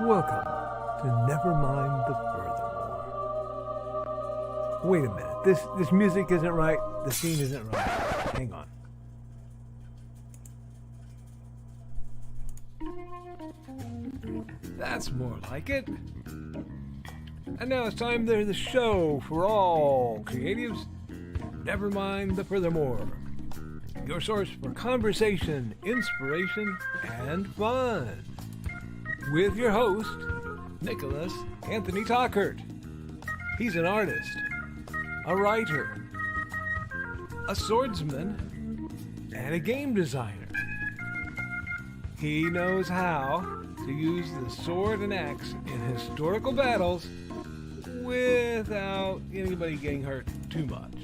Welcome to Nevermind the Furthermore. Wait a minute, this music isn't right, the scene isn't right. Hang on. That's more like it. And now it's time to the show for all creatives. Nevermind the Furthermore. Your source for conversation, inspiration, and fun. With your host, Nicholas Anthony Tockert. He's an artist, a writer, a swordsman, and a game designer. He knows how to use the sword and axe in historical battles without anybody getting hurt too much.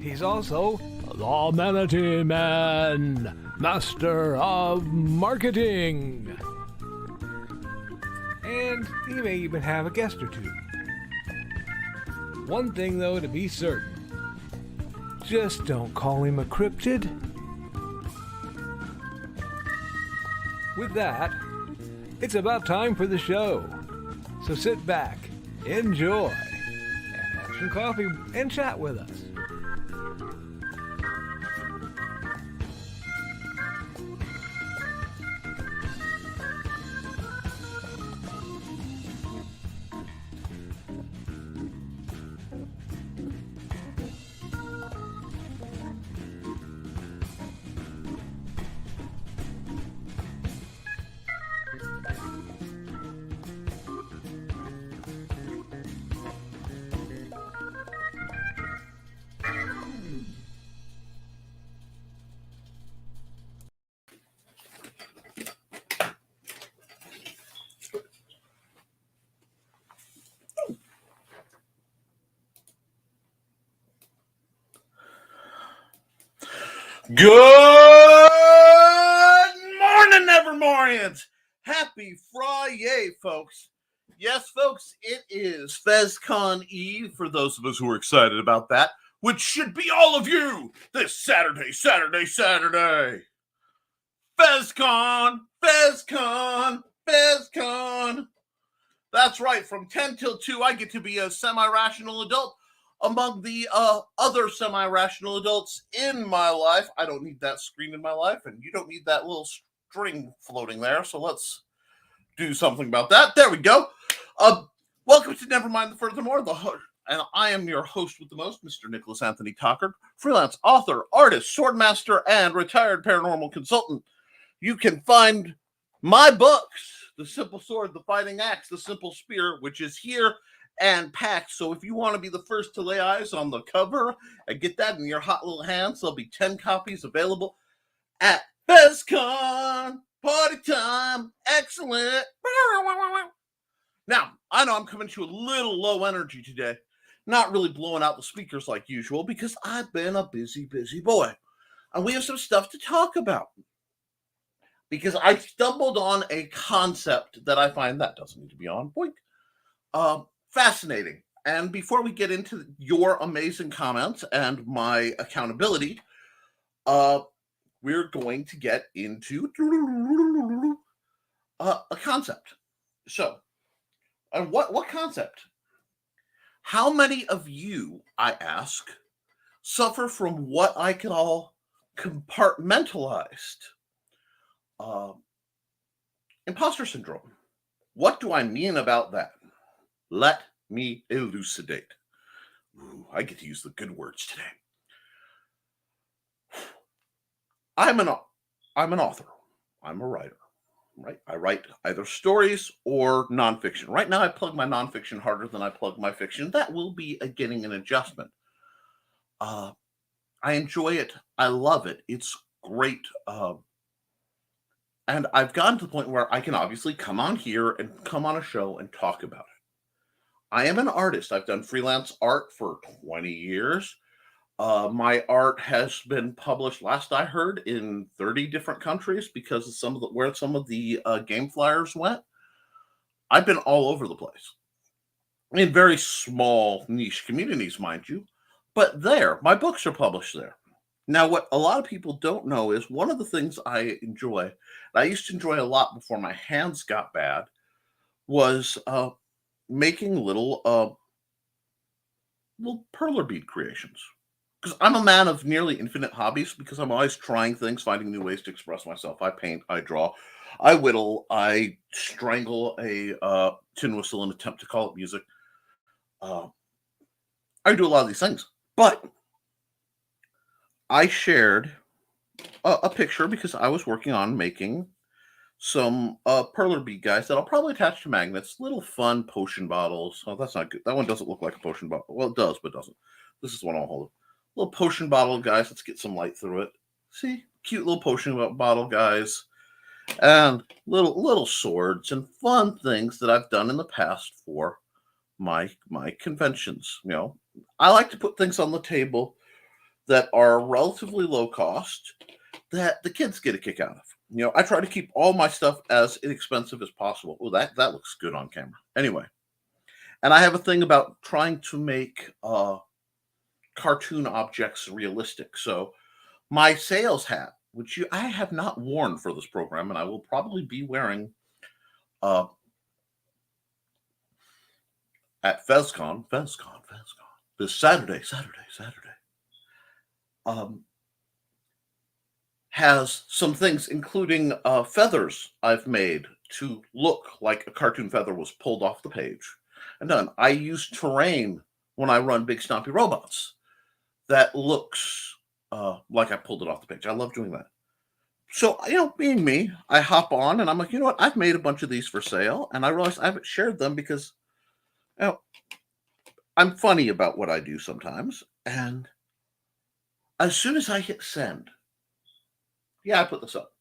He's also the Manatee Man, master of marketing. And he may even have a guest or two. One thing, though, to be certain. Just don't call him a cryptid. With that, it's about time for the show. So sit back, enjoy, and have some coffee and chat with us. Good morning, Nevermorians! Happy Friday, folks. Yes, folks, it is FezCon Eve, for those of us who are excited about that, which should be all of you this Saturday. FezCon! That's right, from 10 till 2, I get to be a semi-rational adult among the other semi-rational adults in my life. I don't need that screen in my life, and you don't need that little string floating there, so let's do something about that. There we go. Welcome to Nevermind the Furthermore, and I am your host with the most, Mr. Nicholas Anthony Tockert, freelance author, artist, swordmaster, and retired paranormal consultant. You can find my books, The Simple Sword, The Fighting Axe, The Simple Spear, which is here and packed. So if you want to be the first to lay eyes on the cover and get that in your hot little hands, there'll be 10 copies available at FezCon. Party time. Excellent. Now, I know I'm coming to you a little low energy today. Not really blowing out the speakers like usual because I've been a busy boy. And we have some stuff to talk about. Because I stumbled on a concept that I find that doesn't need to be on. Boink. Fascinating. And before we get into your amazing comments and my accountability, we're going to get into a concept. So, and what concept? How many of you, I ask, suffer from what I call compartmentalized imposter syndrome? What do I mean about that? Let me elucidate. Ooh, I get to use the good words today. I'm an author. I'm a writer, right? I write either stories or nonfiction. Right now, I plug my nonfiction harder than I plug my fiction. That will be getting an adjustment. I enjoy it. I love it. It's great. And I've gotten to the point where I can obviously come on here and come on a show and talk about it. I am an artist. I've done freelance art for 20 years. My art has been published, last I heard, in 30 different countries because of where some of the game flyers went. I've been all over the place. In very small niche communities, mind you. But my books are published there. Now, what a lot of people don't know is one of the things I enjoy, and I used to enjoy a lot before my hands got bad, was making little perler bead creations. Because I'm a man of nearly infinite hobbies because I'm always trying things, finding new ways to express myself. I paint, I draw, I whittle, I strangle a tin whistle and attempt to call it music. Uh, I do a lot of these things. But I shared a picture because I was working on making some perler bead guys that I'll probably attach to magnets, little fun potion bottles. Oh, that's not good. That one doesn't look like a potion bottle. Well, it does, but doesn't. This is the one I'll hold. Little potion bottle guys. Let's get some light through it. See, cute little potion bottle guys, and little swords and fun things that I've done in the past for my conventions. I like to put things on the table that are relatively low cost that the kids get a kick out of. I try to keep all my stuff as inexpensive as possible. Oh, that looks good on camera. Anyway, and I have a thing about trying to make cartoon objects realistic. So my sales hat, which I have not worn for this program, and I will probably be wearing uh, at FezCon, this Saturday. Um, has some things, including feathers I've made to look like a cartoon feather was pulled off the page and done. I use terrain when I run big stompy robots that looks like I pulled it off the page. I love doing that. So, being me, I hop on and I'm like, you know what? I've made a bunch of these for sale, and I realized I haven't shared them because you know, I'm funny about what I do sometimes. And as soon as I hit send, yeah, I put this up.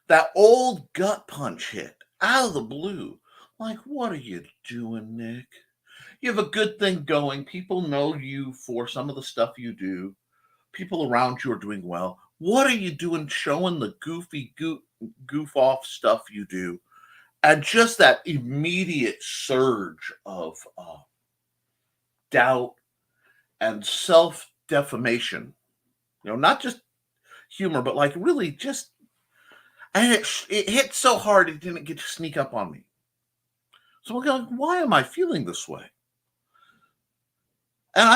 That old gut punch hit out of the blue. Like, what are you doing, Nick? You have a good thing going. People know you for some of the stuff you do. People around you are doing well. What are you doing showing the goofy goof off stuff you do? And just that immediate surge of doubt and self defamation. Not just humor, but like really just, and it hit so hard it didn't get to sneak up on me. So I'm going, why am I feeling this way? And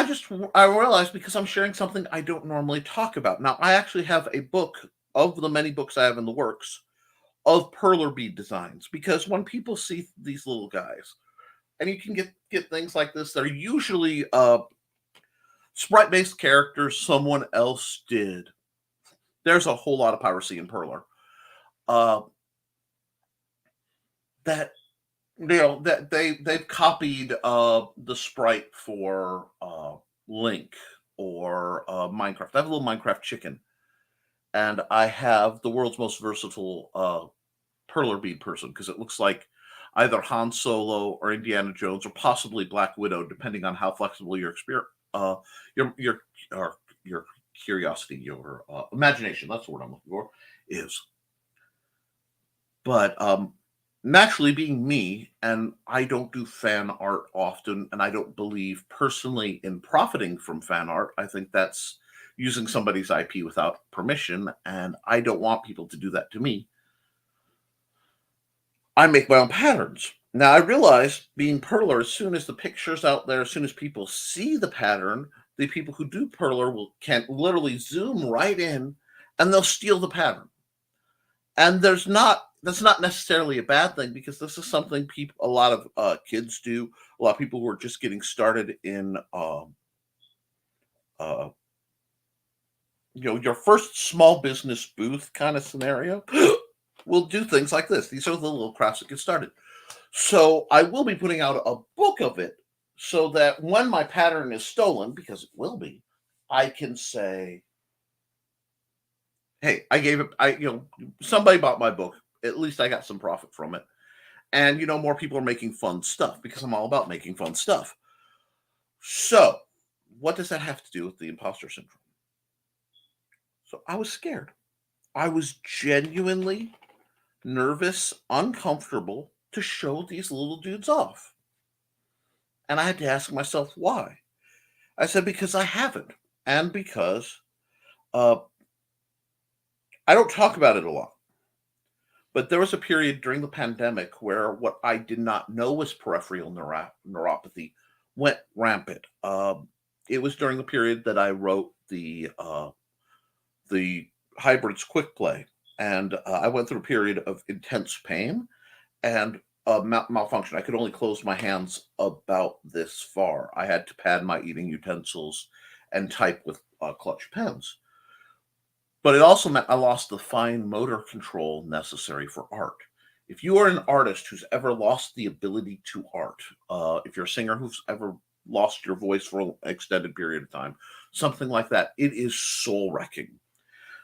I realized because I'm sharing something I don't normally talk about. Now, I actually have a book of the many books I have in the works of perler bead designs because when people see these little guys, and you can get things like this that are usually sprite based characters someone else did. There's a whole lot of piracy in perler. Uh, that that they've copied the sprite for Link or Minecraft. I have a little Minecraft chicken, and I have the world's most versatile perler bead person because it looks like either Han Solo or Indiana Jones or possibly Black Widow, depending on how flexible your experience, your your curiosity, your imagination. That's the word I'm looking for. Is. But naturally, being me, and I don't do fan art often, and I don't believe personally in profiting from fan art. I think that's using somebody's IP without permission, and I don't want people to do that to me. I make my own patterns. Now I realize being perler, as soon as the picture's out there, as soon as people see the pattern, the people who do perler can literally zoom right in and they'll steal the pattern. And that's not necessarily a bad thing because this is something a lot of kids do. A lot of people who are just getting started in uh, your first small business booth kind of scenario will do things like this. These are the little crafts that get started. So I will be putting out a book of it so that when my pattern is stolen, because it will be, I can say, hey, I gave it, somebody bought my book. At least I got some profit from it. And, more people are making fun stuff because I'm all about making fun stuff. So, what does that have to do with the imposter syndrome? So, I was scared. I was genuinely nervous, uncomfortable to show these little dudes off. And I had to ask myself why. I said, because I haven't. And because Uh, I don't talk about it a lot, but there was a period during the pandemic where what I did not know was peripheral neuropathy went rampant. It was during the period that I wrote the hybrids quick play, and I went through a period of intense pain and malfunction. I could only close my hands about this far. I had to pad my eating utensils and type with clutch pens. But it also meant I lost the fine motor control necessary for art. If you are an artist who's ever lost the ability to art, if you're a singer who's ever lost your voice for an extended period of time, something like that, it is soul wrecking.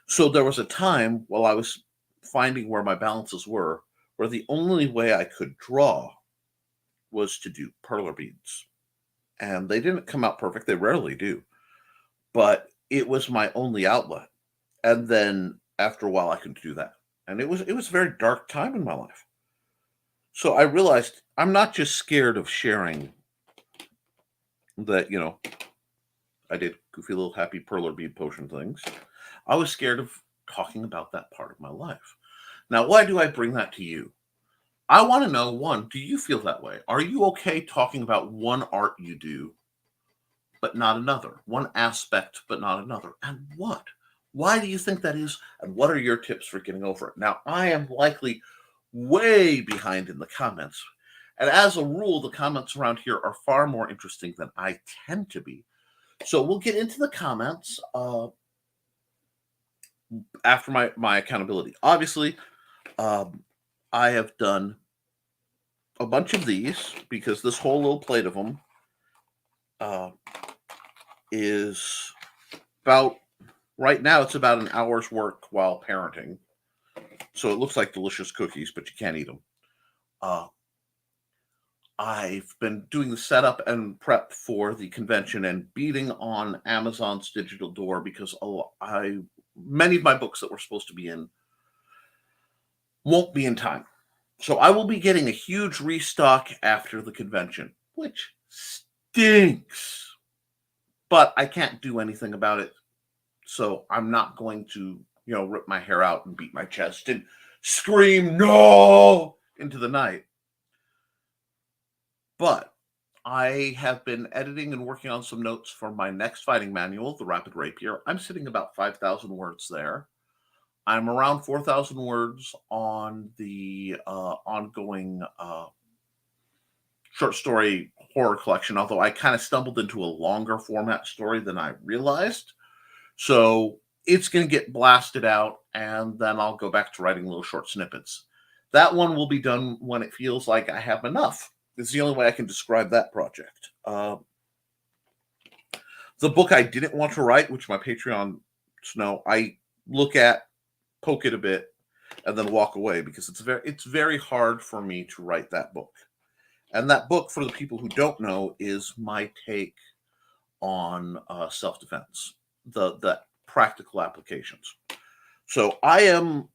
So there was a time while I was finding where my balances were, where the only way I could draw was to do perler beads. And they didn't come out perfect, they rarely do, but it was my only outlet. And then after a while I could do that. And it was a very dark time in my life. So I realized I'm not just scared of sharing that, I did goofy little happy perler bead potion things. I was scared of talking about that part of my life. Now, why do I bring that to you? I want to know, one, do you feel that way? Are you okay talking about one art you do, but not another? One aspect, but not another? And what? Why do you think that is? And what are your tips for getting over it? Now, I am likely way behind in the comments. And as a rule, the comments around here are far more interesting than I tend to be. So we'll get into the comments after my accountability. Obviously, I have done a bunch of these because this whole little plate of them is about, right now it's about an hour's work while parenting. So it looks like delicious cookies, but you can't eat them. I've been doing the setup and prep for the convention and beating on Amazon's digital door because many of my books that were supposed to be in won't be in time. So I will be getting a huge restock after the convention, which stinks. But I can't do anything about it. So I'm not going to, rip my hair out and beat my chest and scream no into the night. But I have been editing and working on some notes for my next fighting manual, The Rapid Rapier. I'm sitting about 5,000 words there. I'm around 4,000 words on the ongoing short story horror collection, although I kind of stumbled into a longer format story than I realized. So it's going to get blasted out, and then I'll go back to writing little short snippets. That one will be done when it feels like I have enough. It's the only way I can describe that project. The book I didn't want to write, which my Patreons know, I look at, poke it a bit, and then walk away because it's very hard for me to write that book. And that book, for the people who don't know, is my take on self-defense, the practical applications. So I am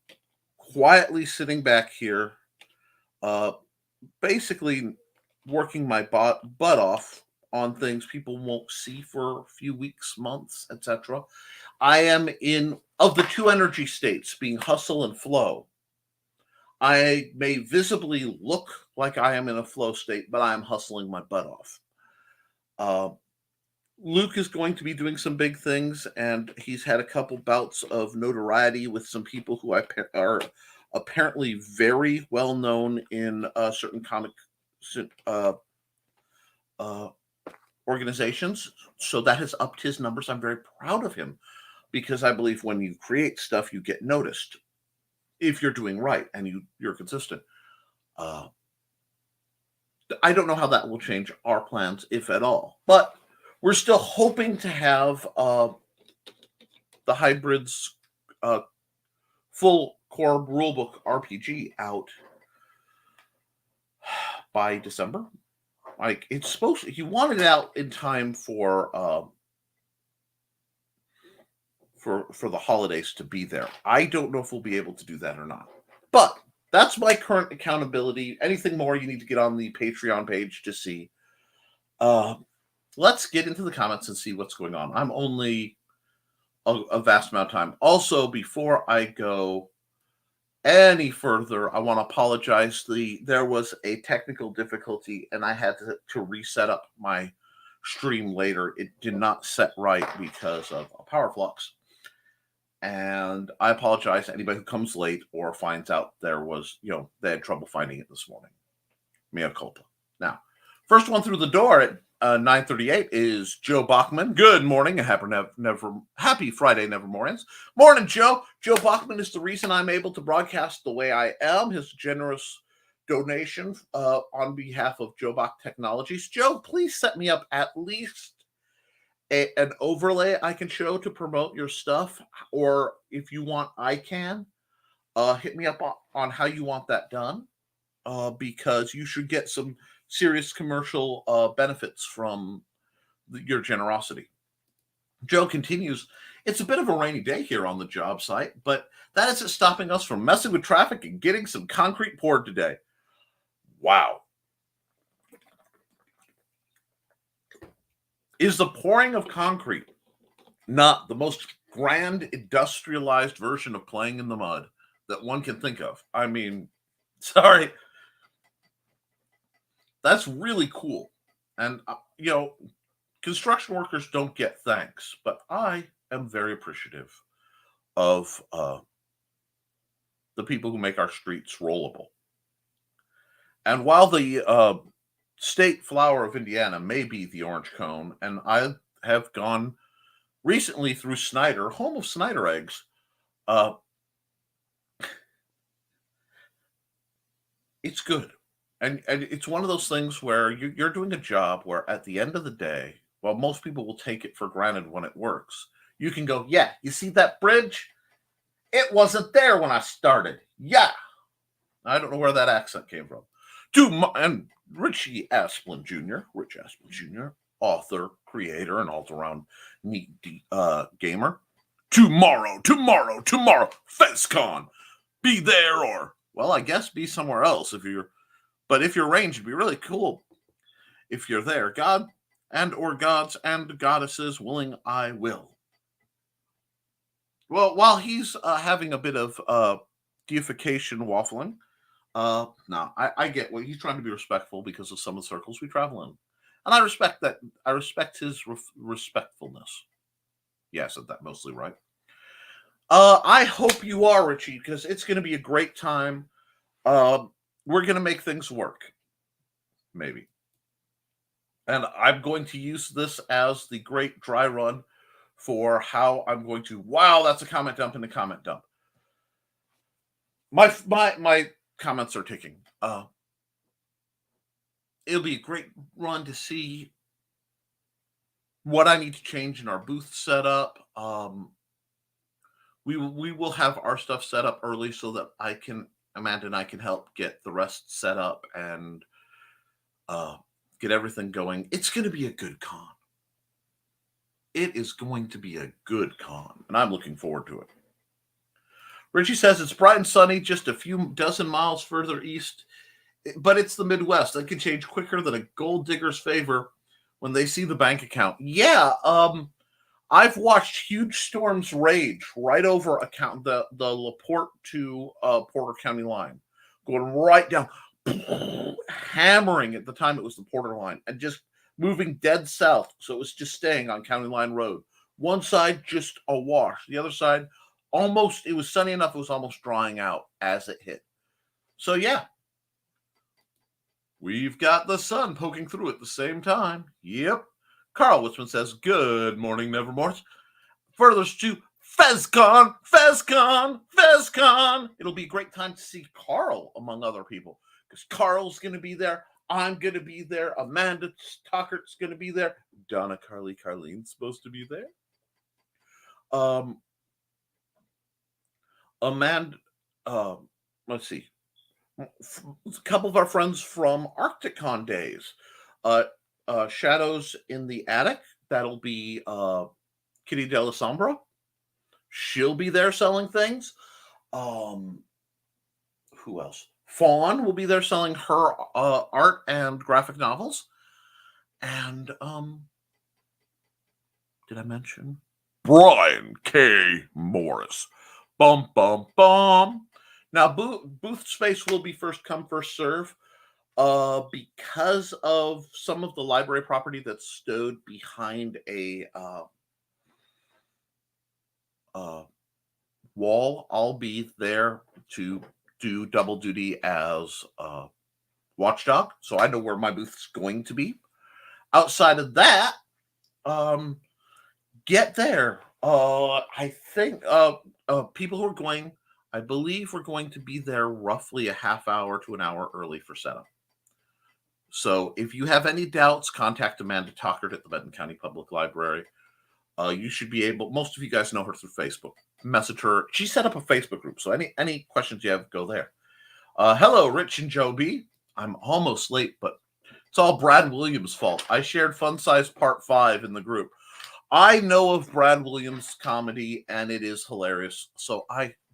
quietly sitting back here, basically working my butt off on things people won't see for a few weeks, months, etc. I am of the two energy states, being hustle and flow. I may visibly look like I am in a flow state, but I am hustling my butt off. Luke is going to be doing some big things, and he's had a couple bouts of notoriety with some people who are apparently very well known in certain comic organizations. So that has upped his numbers. I'm very proud of him because I believe when you create stuff, you get noticed if you're doing right and you're consistent. I don't know how that will change our plans, if at all, but we're still hoping to have the Hybrids full core rulebook RPG out by December. Like, it's supposed to, he wanted it out in time for the holidays to be there. I don't know if we'll be able to do that or not, but that's my current accountability. Anything more, you need to get on the Patreon page to see. Let's get into the comments and see what's going on. I'm only a vast amount of time. Also, before I go any further, I want to apologize. There was a technical difficulty, and I had to reset up my stream later. It did not set right because of a power flux. And I apologize to anybody who comes late or finds out they had trouble finding it this morning. Mea culpa. Now, first one through the door at 9:38 is Joe Bachman. Good morning, happy Friday, Nevermorians. Morning, Joe. Joe Bachman is the reason I'm able to broadcast the way I am. His generous donation on behalf of Joe Bach Technologies. Joe, please set me up at least an overlay I can show to promote your stuff, or if you want, I can. Hit me up on how you want that done, because you should get some serious commercial benefits from your generosity. Joe continues, it's a bit of a rainy day here on the job site, but that isn't stopping us from messing with traffic and getting some concrete poured today. Wow. Is the pouring of concrete not the most grand industrialized version of playing in the mud that one can think of? I mean, sorry. That's really cool. And, construction workers don't get thanks, but I am very appreciative of the people who make our streets rollable. And while the state flower of Indiana may be the orange cone, and I have gone recently through Snyder, home of Snyder eggs, it's good. And it's one of those things where you're doing a job where at the end of the day, while most people will take it for granted when it works, you can go, yeah, you see that bridge? It wasn't there when I started. Yeah. I don't know where that accent came from. And Rich Asplin Jr., author, creator, and all-around neat gamer. Tomorrow, FezCon. Be there, or, well, I guess be somewhere else but if you're arranged, it'd be really cool if you're there. God or gods and goddesses willing, I will. Well, while he's having a bit of deification waffling, no, I get what he's trying to be respectful because of some of the circles we travel in. And I respect that. I respect his respectfulness. Yeah, I said that mostly right. I hope you are, Richie, because it's going to be a great time. We're going to make things work. Maybe. And I'm going to use this as the great dry run for how I'm going to... Wow, that's a comment dump in the comment dump. My comments are ticking. It'll be a great run to see what I need to change in our booth setup. We will have our stuff set up early so that Amanda and I can help get the rest set up and get everything going. It's going to be a good con. It is going to be a good con, and I'm looking forward to it. Richie says it's bright and sunny just a few dozen miles further east, but it's the Midwest. That can change quicker than a gold digger's favor when they see the bank account. Yeah, I've watched huge storms rage right over the LaPorte to Porter County line, going right down, hammering at the time it was the Porter line, and just moving dead south. So it was just staying on County Line Road. One side just awash. The other side, it was sunny enough, it was almost drying out as it hit. So yeah, we've got the sun poking through at the same time. Yep. Carl Witzman says, good morning, Nevermores. Furthers to FezCon. It'll be a great time to see Carl, among other people, because Carl's going to be there. I'm going to be there. Amanda Tockert's going to be there. Donna Carlene's supposed to be there. Amanda, let's see. A couple of our friends from ArcticCon days. Shadows in the Attic. That'll be Kitty Delasombra. She'll be there selling things. Who else? Fawn will be there selling her art and graphic novels. And did I mention? Brian K. Morris. Bum, bum, bum. Now, booth space will be first come, first serve. Because of some of the library property that's stowed behind a wall, I'll be there to do double duty as watchdog, so I know where my booth's going to be. Outside of that, get there. I think people who are going, I believe we're going to be there roughly a half hour to an hour early for setup. So if you have any doubts, contact Amanda Tockert at the Benton County Public Library. You should be able, most of you guys know her through Facebook. Message her. She set up a Facebook group, so any questions you have, go there. Hello, Rich and Joe B. I'm almost late, but it's all Brad Williams' fault. I shared Fun Size Part 5 in the group. I know of Brad Williams' comedy, and it is hilarious. So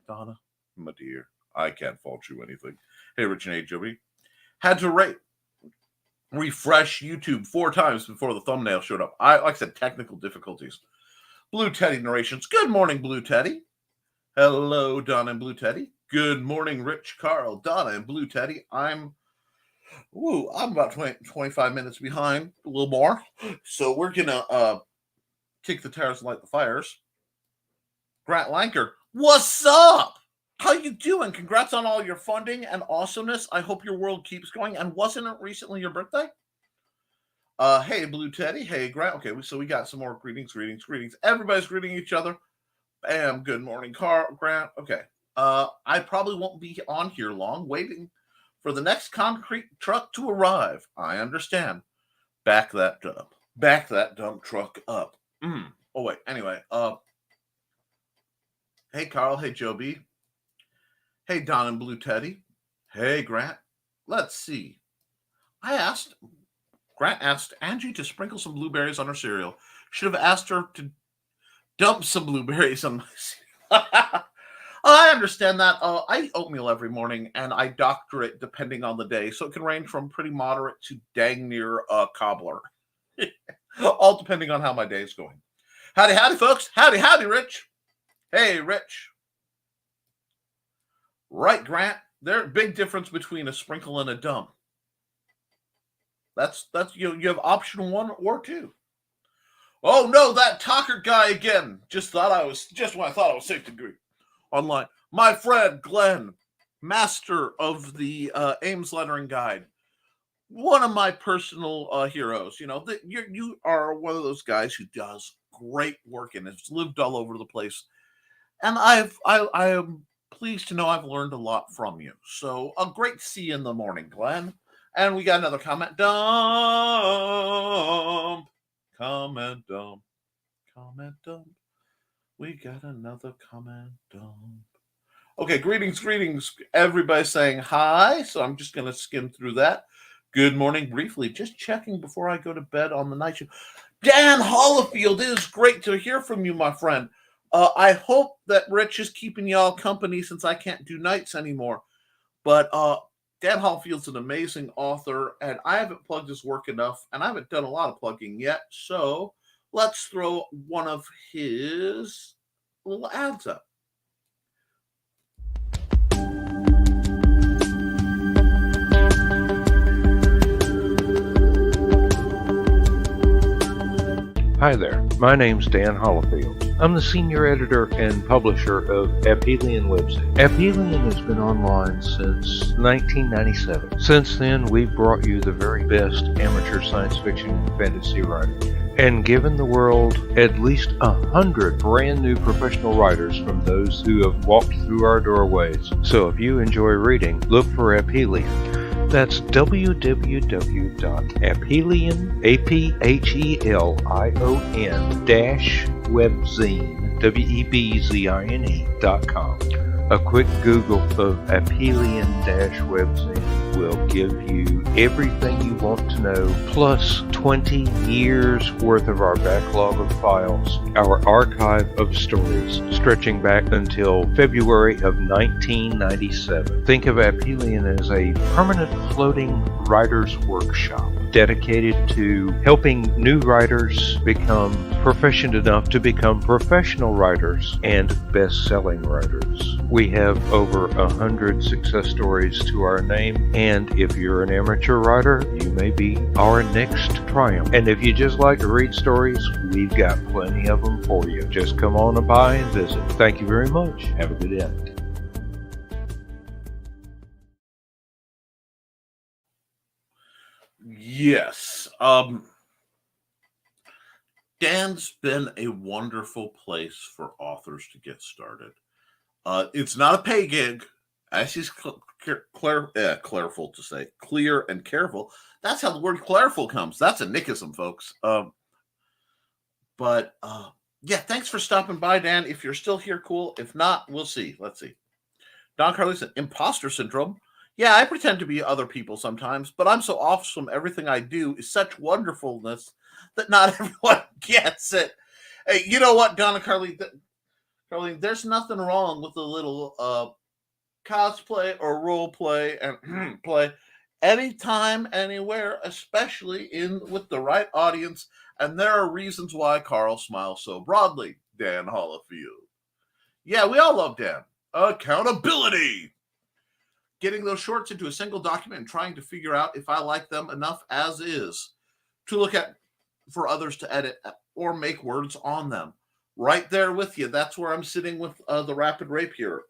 Donna, my dear, I can't fault you anything. Hey, Rich and Joe B. Had to refresh YouTube 4 times before the thumbnail showed up. Like I said, technical difficulties. Blue Teddy narrations. Good morning, Blue Teddy. Hello, Donna and Blue Teddy. Good morning, Rich, Carl, Donna, and Blue Teddy. I'm about 25 minutes behind, a little more. So we're going to kick the tires and light the fires. Grant Lanker, what's up? How you doing? Congrats on all your funding and awesomeness. I hope your world keeps going. And wasn't it recently your birthday? Hey, Blue Teddy. Hey, Grant. Okay, so we got some more greetings. Everybody's greeting each other. Bam. Good morning, Carl, Grant. Okay. I probably won't be on here long, waiting for the next concrete truck to arrive. I understand. Back that dump truck up. Oh, wait. Anyway, hey, Carl. Hey, Joe B. Hey, Don and Blue Teddy. Hey, Grant. Let's see. Grant asked Angie to sprinkle some blueberries on her cereal. Should have asked her to dump some blueberries on my cereal. I understand that. I eat oatmeal every morning, and I doctor it depending on the day. So it can range from pretty moderate to dang near cobbler. All depending on how my day is going. Howdy, folks. Howdy, Rich. Hey, Rich. Right, Grant. There's a big difference between a sprinkle and a dump. That's you have option 1 or 2. Oh no, that Tockert guy again. Just when I thought I was safe to greet online. My friend Glenn, master of the Ames lettering guide. One of my personal heroes. You know, you are one of those guys who does great work and has lived all over the place. And I am pleased to know I've learned a lot from you. So great to see you in the morning, Glenn. And we got another comment dump. Comment dump. We got another comment dump. Okay, greetings. Everybody saying hi. So I'm just going to skim through that. Good morning, briefly. Just checking before I go to bed on the night show. Dan Hollifield, it is great to hear from you, my friend. I hope that Rich is keeping y'all company since I can't do nights anymore. But Dan Hollifield's an amazing author, and I haven't plugged his work enough, and I haven't done a lot of plugging yet. So let's throw one of his little ads up. Hi there, my name's Dan Hollifield. I'm the senior editor and publisher of Aphelion website. Aphelion has been online since 1997. Since then, we've brought you the very best amateur science fiction and fantasy writing, and given the world at least 100 brand new professional writers from those who have walked through our doorways. So if you enjoy reading, look for Aphelion. That's www.aphelion-webzine.com. A quick Google of Apelian-webzine will give you everything you want to know, plus 20 years worth of our backlog of files, our archive of stories stretching back until February of 1997. Think of Apelian as a permanent floating writer's workshop dedicated to helping new writers become proficient enough to become professional writers and best-selling writers. We have over 100 success stories to our name, and if you're an amateur writer, you may be our next triumph. And if you just like to read stories, we've got plenty of them for you. Just come on by and visit. Thank you very much. Have a good day. Yes. Dan's been a wonderful place for authors to get started. It's not a pay gig, as he's careful to say, clear and careful. That's how the word clareful comes. That's a Nickism, folks. But thanks for stopping by, Dan. If you're still here, cool. If not, we'll see. Let's see. Don Carly said, imposter syndrome. Yeah, I pretend to be other people sometimes, but I'm so awesome. Everything I do is such wonderfulness that not everyone gets it. Hey, you know what, Donna Carly? There's nothing wrong with a little cosplay or role play and play anytime, anywhere, especially with the right audience. And there are reasons why Carl smiles so broadly. Dan Holifield. Yeah, we all love Dan. Accountability. Getting those shorts into a single document and trying to figure out if I like them enough as is to look at for others to edit or make words on them. Right there with you. That's where I'm sitting with the rapid rape here.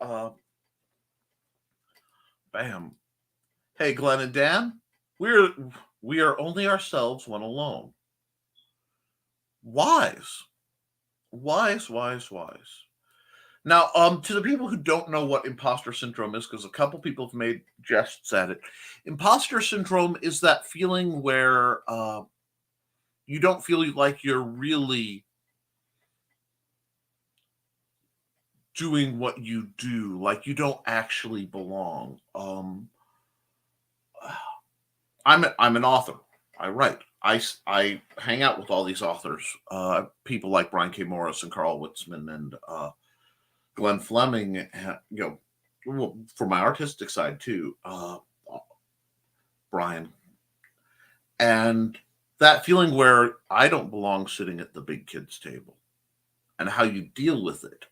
Bam. Hey, Glenn and Dan, we are only ourselves when alone. Wise. Now, to the people who don't know what imposter syndrome is, because a couple people have made jests at it, imposter syndrome is that feeling where you don't feel like you're really doing what you do, like you don't actually belong. I'm an author. I write. I hang out with all these authors, people like Brian K. Morris and Carl Witzman and Glenn Fleming, for my artistic side too, Brian. And that feeling where I don't belong sitting at the big kids table and how you deal with it.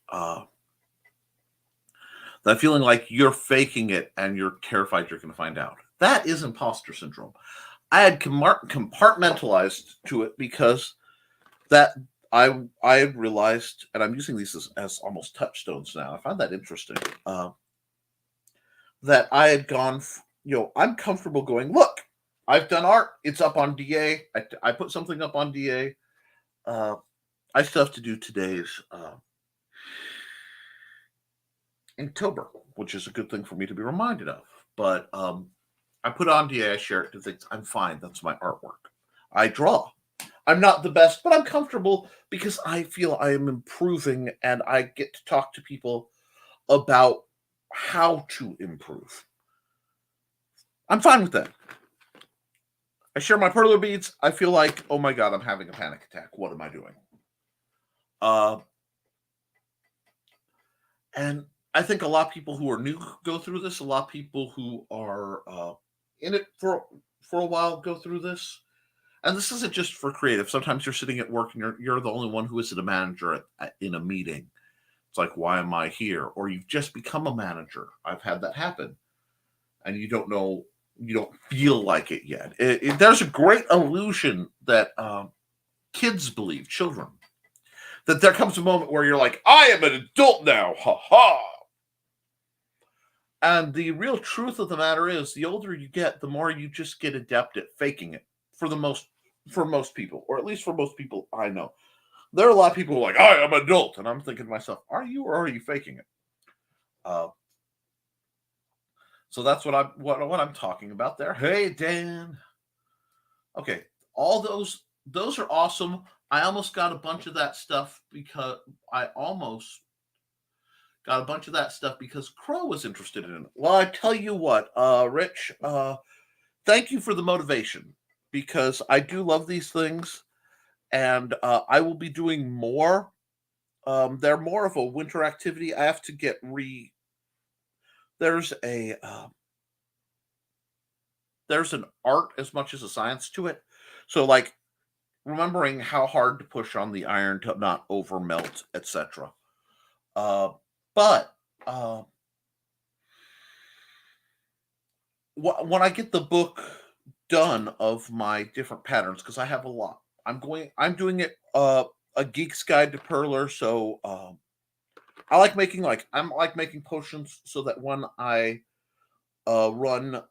That feeling like you're faking it and you're terrified you're going to find out. That is imposter syndrome. I had compartmentalized to it because that I had realized, and I'm using these as almost touchstones now. I found that interesting. That I had gone, I'm comfortable going, look, I've done art. It's up on DA. I put something up on DA. I still have to do today's Inktober, which is a good thing for me to be reminded of. But I put it on DA. I share it to things. I'm fine. That's my artwork. I draw. I'm not the best, but I'm comfortable because I feel I am improving and I get to talk to people about how to improve. I'm fine with that. I share my perler beads. I feel like, oh my God, I'm having a panic attack. What am I doing? And I think a lot of people who are new go through this. A lot of people who are in it for a while go through this. And this isn't just for creative. Sometimes you're sitting at work and you're the only one who isn't a manager in a meeting. It's like, why am I here? Or you've just become a manager. I've had that happen. And you don't know, you don't feel like it yet. There's a great illusion that kids believe, children, that there comes a moment where you're like, I am an adult now. Ha ha. And the real truth of the matter is, the older you get, the more you just get adept at faking it. For most people, or at least for most people I know. There are a lot of people who are like, I am adult. And I'm thinking to myself, are you or are you faking it? So that's what I'm talking about there. Hey, Dan. Okay. All those are awesome. I almost got a bunch of that stuff because Got a bunch of that stuff because Crow was interested in it. Well, I tell you what, Rich, thank you for the motivation because I do love these things, and I will be doing more. They're more of a winter activity. I have to get There's a there's an art as much as a science to it. So, like remembering how hard to push on the iron to not over melt, etc. Uh, but uh, when I get the book done of my different patterns, because I have a lot, I'm doing it a geek's guide to perler. So I like making potions so that when I run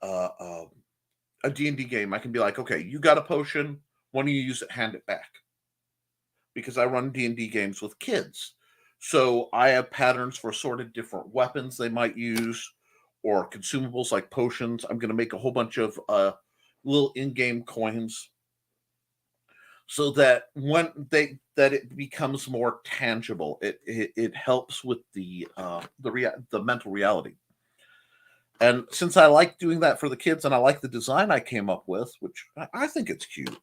a D&D game, I can be like, okay, you got a potion. When you use it, hand it back. Because I run D&D games with kids. So I have patterns for assorted different weapons they might use or consumables like potions. I'm going to make a whole bunch of little in-game coins so that it becomes more tangible. It helps with the mental reality. And since I like doing that for the kids and I like the design I came up with, which I think it's cute,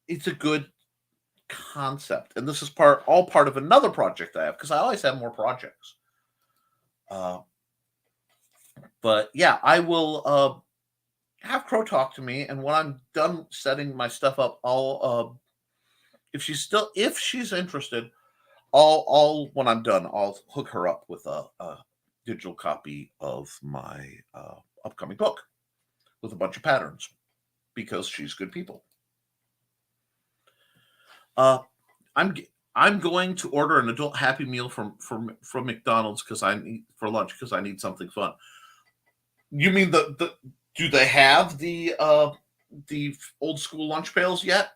it's a good concept. And this is all part of another project I have because I always have more projects. But yeah, I will have Crow talk to me, and when I'm done setting my stuff up, I'll if she's interested, I'll when I'm done, I'll hook her up with a digital copy of my upcoming book with a bunch of patterns because she's good people. I'm going to order an adult Happy Meal from McDonald's because I need for lunch because I need something fun. You mean do they have the old school lunch pails yet?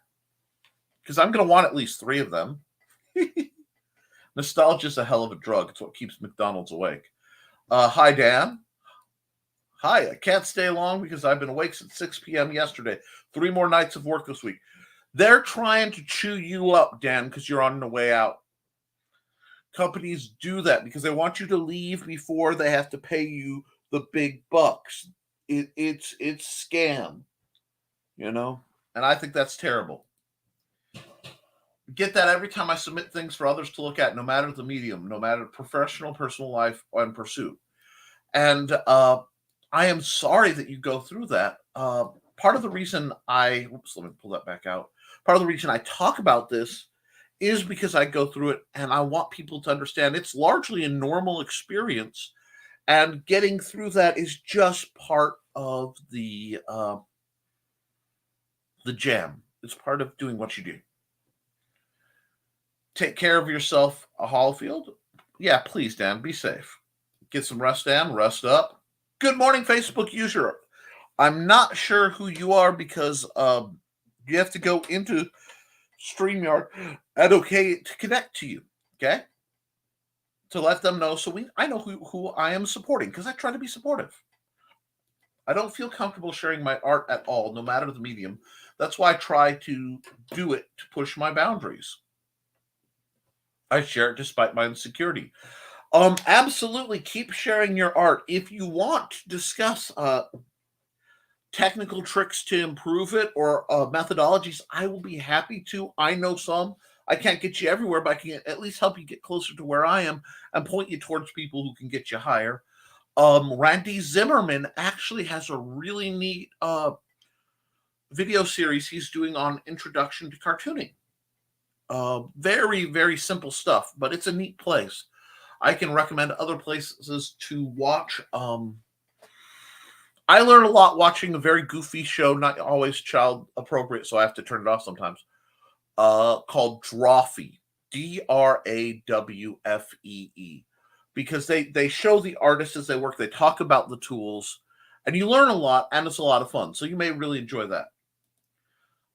Because I'm going to want at least 3 of them. Nostalgia is a hell of a drug. It's what keeps McDonald's awake. Hi, Dan. Hi, I can't stay long because I've been awake since 6 p.m. yesterday. 3 more nights of work this week. They're trying to chew you up, Dan, because you're on the way out. Companies do that because they want you to leave before they have to pay you the big bucks. It's scam, and I think that's terrible. Get that every time I submit things for others to look at, no matter the medium, no matter professional, personal life, and pursuit. And I am sorry that you go through that. Part of the reason let me pull that back out. Part of the reason I talk about this is because I go through it and I want people to understand it's largely a normal experience. And getting through that is just part of the jam. It's part of doing what you do. Take care of yourself, a Hallfield. Yeah, please, Dan, be safe. Get some rest, Dan. Rest up. Good morning, Facebook user. I'm not sure who you are because you have to go into StreamYard and okay to connect to you. Okay? To let them know so I know who I am supporting because I try to be supportive. I don't feel comfortable sharing my art at all, no matter the medium. That's why I try to do it to push my boundaries. I share it despite my insecurity. Absolutely keep sharing your art. If you want to discuss technical tricks to improve it or methodologies, I will be happy to. I know some. I can't get you everywhere, but I can at least help you get closer to where I am and point you towards people who can get you higher. Randy Zimmerman actually has a really neat video series he's doing on introduction to cartooning. Very, very simple stuff, but it's a neat place. I can recommend other places to watch. I learn a lot watching a very goofy show, not always child appropriate, so I have to turn it off sometimes, called Drawfee, Drawfee, because they show the artists as they work. They talk about the tools, and you learn a lot, and it's a lot of fun. So you may really enjoy that.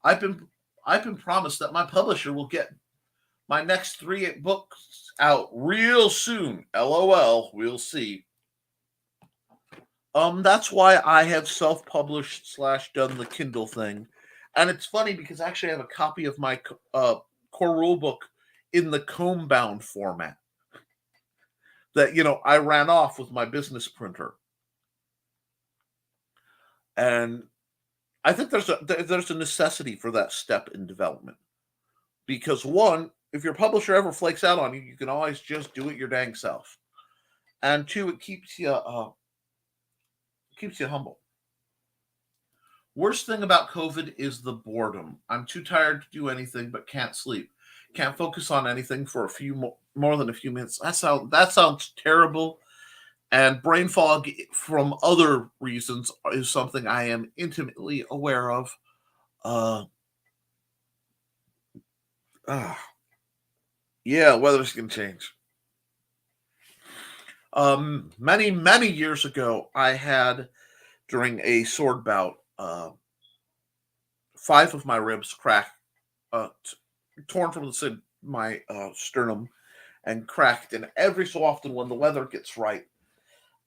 I've been promised that my publisher will get my next 3 books out real soon. LOL, we'll see. That's why I have self-published / done the Kindle thing. And it's funny because I actually have a copy of my core rule book in the comb-bound format that, I ran off with my business printer. And I think there's a necessity for that step in development. Because one, if your publisher ever flakes out on you, you can always just do it your dang self. And two, it keeps you humble. Worst thing about COVID is the boredom. I'm too tired to do anything but can't sleep. Can't focus on anything for a few more than a few minutes. That sounds terrible. And brain fog from other reasons is something I am intimately aware of. Yeah, weather's gonna change. Many years ago, I had, during a sword bout, 5 of my ribs cracked, torn from my sternum, and cracked. And every so often, when the weather gets right,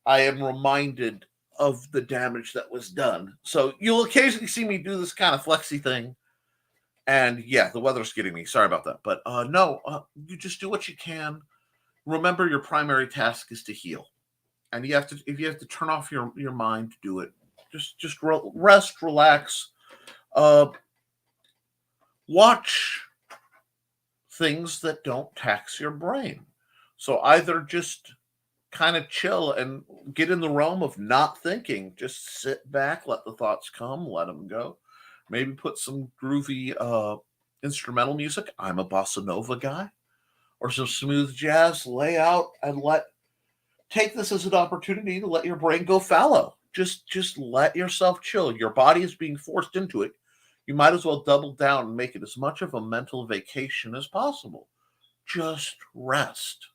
I am reminded of the damage that was done. So you'll occasionally see me do this kind of flexy thing. And yeah, the weather's getting me. Sorry about that. But you just do what you can. Remember, your primary task is to heal. And if you have to turn off your mind to do it, just rest, relax, watch things that don't tax your brain. So either just kind of chill and get in the realm of not thinking. Just sit back, let the thoughts come, let them go. Maybe put some groovy instrumental music. I'm a bossa nova guy. Or some smooth jazz. Lay out and take this as an opportunity to let your brain go fallow. Just let yourself chill. Your body is being forced into it. You might as well double down and make it as much of a mental vacation as possible. Just rest.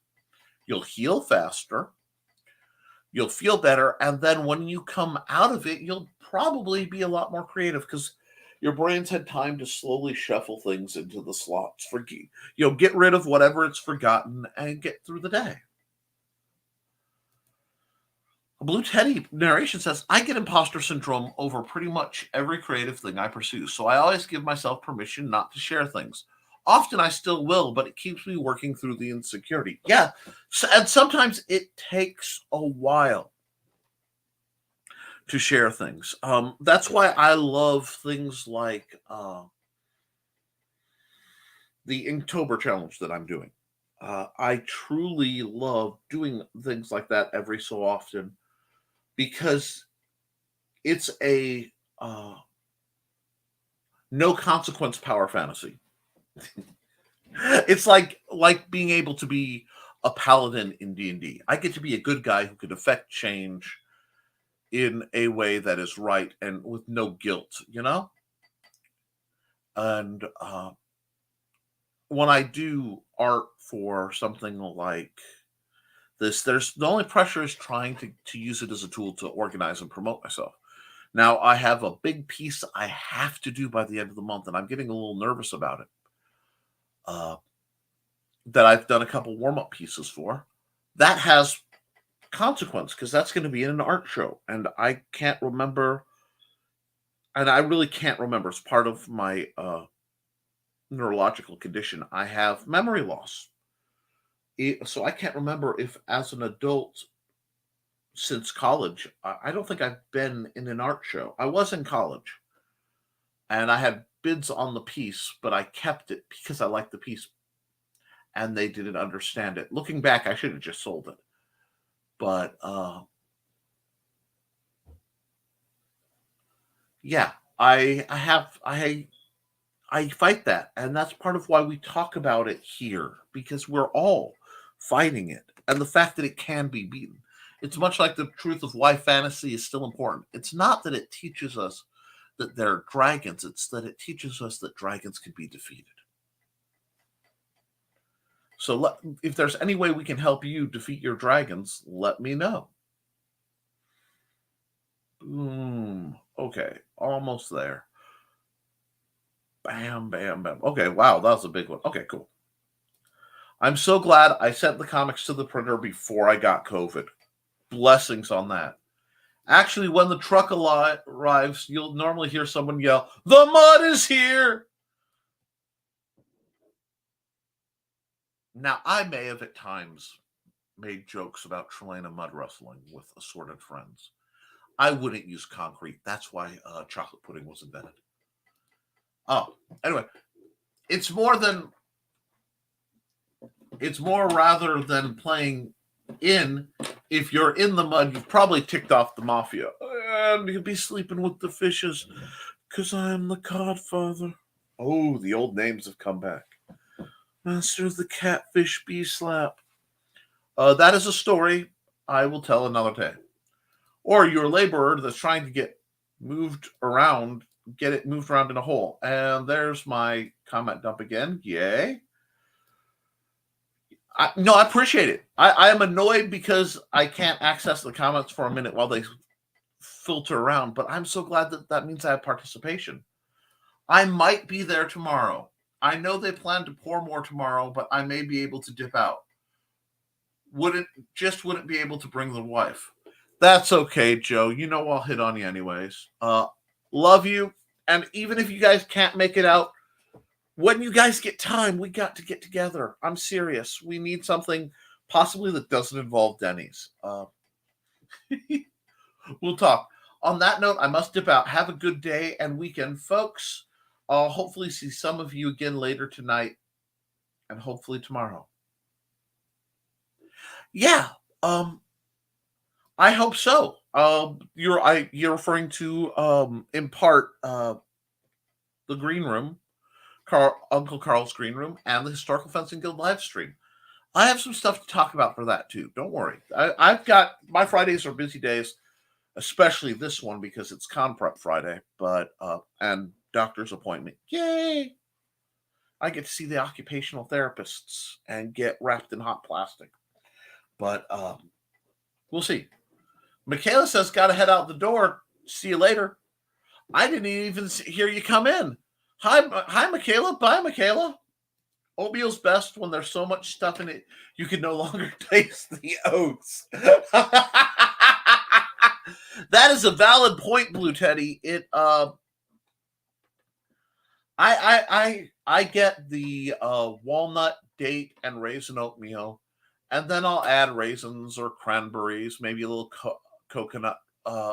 You'll heal faster. You'll feel better. And then when you come out of it, you'll probably be a lot more creative because your brain's had time to slowly shuffle things into the slots. Get rid of whatever it's forgotten and get through the day. Blue Teddy narration says, I get imposter syndrome over pretty much every creative thing I pursue, so I always give myself permission not to share things. Often I still will, but it keeps me working through the insecurity. Yeah, and sometimes it takes a while to share things. That's why I love things like the Inktober challenge that I'm doing. I truly love doing things like that every so often because it's a no consequence power fantasy. It's like being able to be a paladin in D&D. I get to be a good guy who can affect change in a way that is right and with no guilt, And when I do art for something like this, the only pressure is trying to use it as a tool to organize and promote myself. Now, I have a big piece I have to do by the end of the month, and I'm getting a little nervous about it. That I've done a couple warm-up pieces for. That has consequence because that's going to be in an art show, and I can't remember, and I really can't remember. It's part of my neurological condition. I have memory loss. So I can't remember if as an adult since college, I don't think I've been in an art show. I was in college and I had bids on the piece, but I kept it because I liked the piece and they didn't understand it. Looking back, I should have just sold it. But yeah, I fight that, and that's part of why we talk about it here, because we're all fighting it, and the fact that it can be beaten. It's much like the truth of why fantasy is still important. It's not that it teaches us that there are dragons, it's that it teaches us that dragons can be defeated. So if there's any way we can help you defeat your dragons, let me know. Boom. Okay, almost there. Bam, bam, bam. Okay, wow, that was a big one. Okay, cool. I'm so glad I sent the comics to the printer before I got COVID. Blessings on that. Actually, when the truck arrives, you'll normally hear someone yell, "The mud is here!" Now, I may have at times made jokes about Trelana mud wrestling with assorted friends. I wouldn't use concrete. That's why chocolate pudding was invented. Oh, anyway, it's more rather than playing in. If you're in the mud, you've probably ticked off the mafia. And you'll be sleeping with the fishes because I am the Godfather. Oh, the old names have come back. Master of the Catfish Bee Slap. That is a story I will tell another day. Or you're a laborer that's trying to get it moved around in a hole. And there's my comment dump again. Yay. I appreciate it. I am annoyed because I can't access the comments for a minute while they filter around, but I'm so glad that means I have participation. I might be there tomorrow. I know they plan to pour more tomorrow, but I may be able to dip out. Wouldn't be able to bring the wife. That's okay, Joe. You know I'll hit on you anyways. Love you. And even if you guys can't make it out, when you guys get time, we got to get together. I'm serious. We need something possibly that doesn't involve Denny's. We'll talk. On that note, I must dip out. Have a good day and weekend, folks. I'll hopefully see some of you again later tonight and hopefully tomorrow. Yeah, I hope so. You're referring to in part the green room, Uncle Carl's green room, and the Historical Fencing Guild live stream. I have some stuff to talk about for that too. Don't worry. I've got my Fridays are busy days, especially this one because it's Con Prep Friday. But and doctor's appointment. Yay! I get to see the occupational therapists and get wrapped in hot plastic. But we'll see. Michaela says, got to head out the door. See you later. I didn't even hear you come in. Hi, Michaela. Bye, Michaela. Oatmeal's best when there's so much stuff in it you can no longer taste the oats. That is a valid point, Blue Teddy. It I get the walnut, date, and raisin oatmeal, and then I'll add raisins or cranberries, maybe a little coconut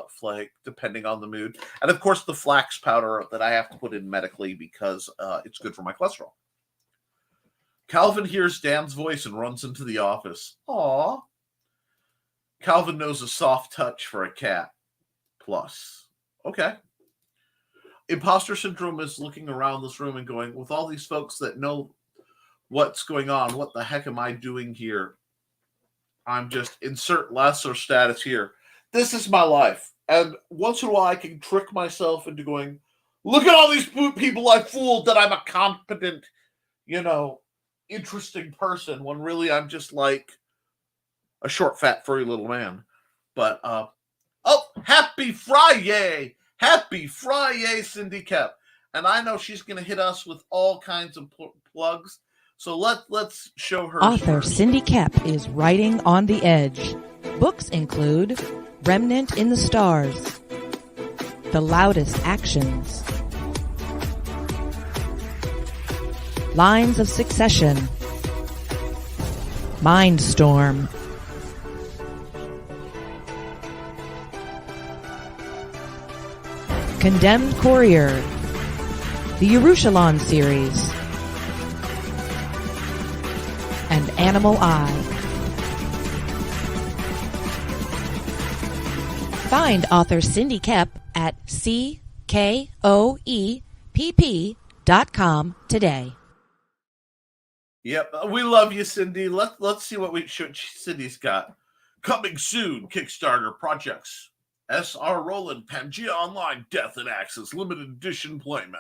flake, depending on the mood. And of course, the flax powder that I have to put in medically because it's good for my cholesterol. Calvin hears Dan's voice and runs into the office. Aw. Calvin knows a soft touch for a cat. Plus. Okay. Imposter syndrome is looking around this room and going, with all these folks that know what's going on, what the heck am I doing here? I'm just insert lesser status here. This is my life. And once in a while I can trick myself into going, look at all these people I fooled that I'm a competent, interesting person, when really I'm just like a short, fat, furry little man. But, happy Friday! Happy Friday, Cindy Koepp. And I know she's going to hit us with all kinds of plugs. So let's show her. Author Cindy Koepp is writing on the edge. Books include Remnant in the Stars, The Loudest Actions, Lines of Succession, Mindstorm, Condemned Courier, the Yerushalayim series, and Animal Eye. Find author Cindy Koepp at CKOEPP.com today. Yep, we love you, Cindy. Let's see what Cindy's got. Coming soon, Kickstarter projects. S.R. Rowland, Pangea Online, Death and Axis, limited edition playmat.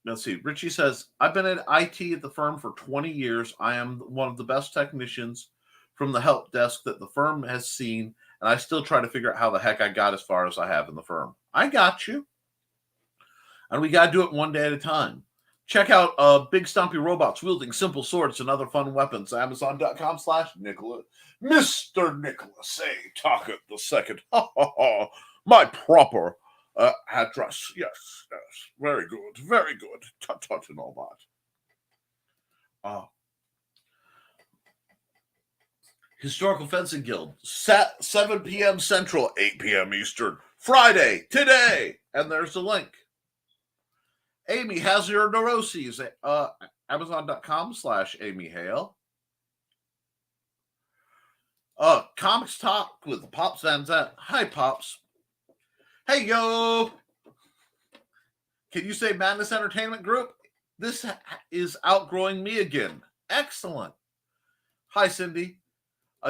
Let's see. Richie says, I've been in IT at the firm for 20 years. I am one of the best technicians from the help desk that the firm has seen, and I still try to figure out how the heck I got as far as I have in the firm. I got you. And we got to do it one day at a time. Check out big stompy robots wielding simple swords and other fun weapons. Amazon.com/Nicholas. Mr. Nicholas A. Tockert II. My proper address. Yes. Very good. Very good. Tut and all Historical Fencing Guild, 7 p.m. Central, 8 p.m. Eastern, Friday, today. And there's a link. Amy has your neuroses. Amazon.com/Amy Hale. Comics Talk with Pops Van Zandt. Hi, Pops. Hey, yo. Can you say Madness Entertainment Group? This is outgrowing me again. Excellent. Hi, Cindy.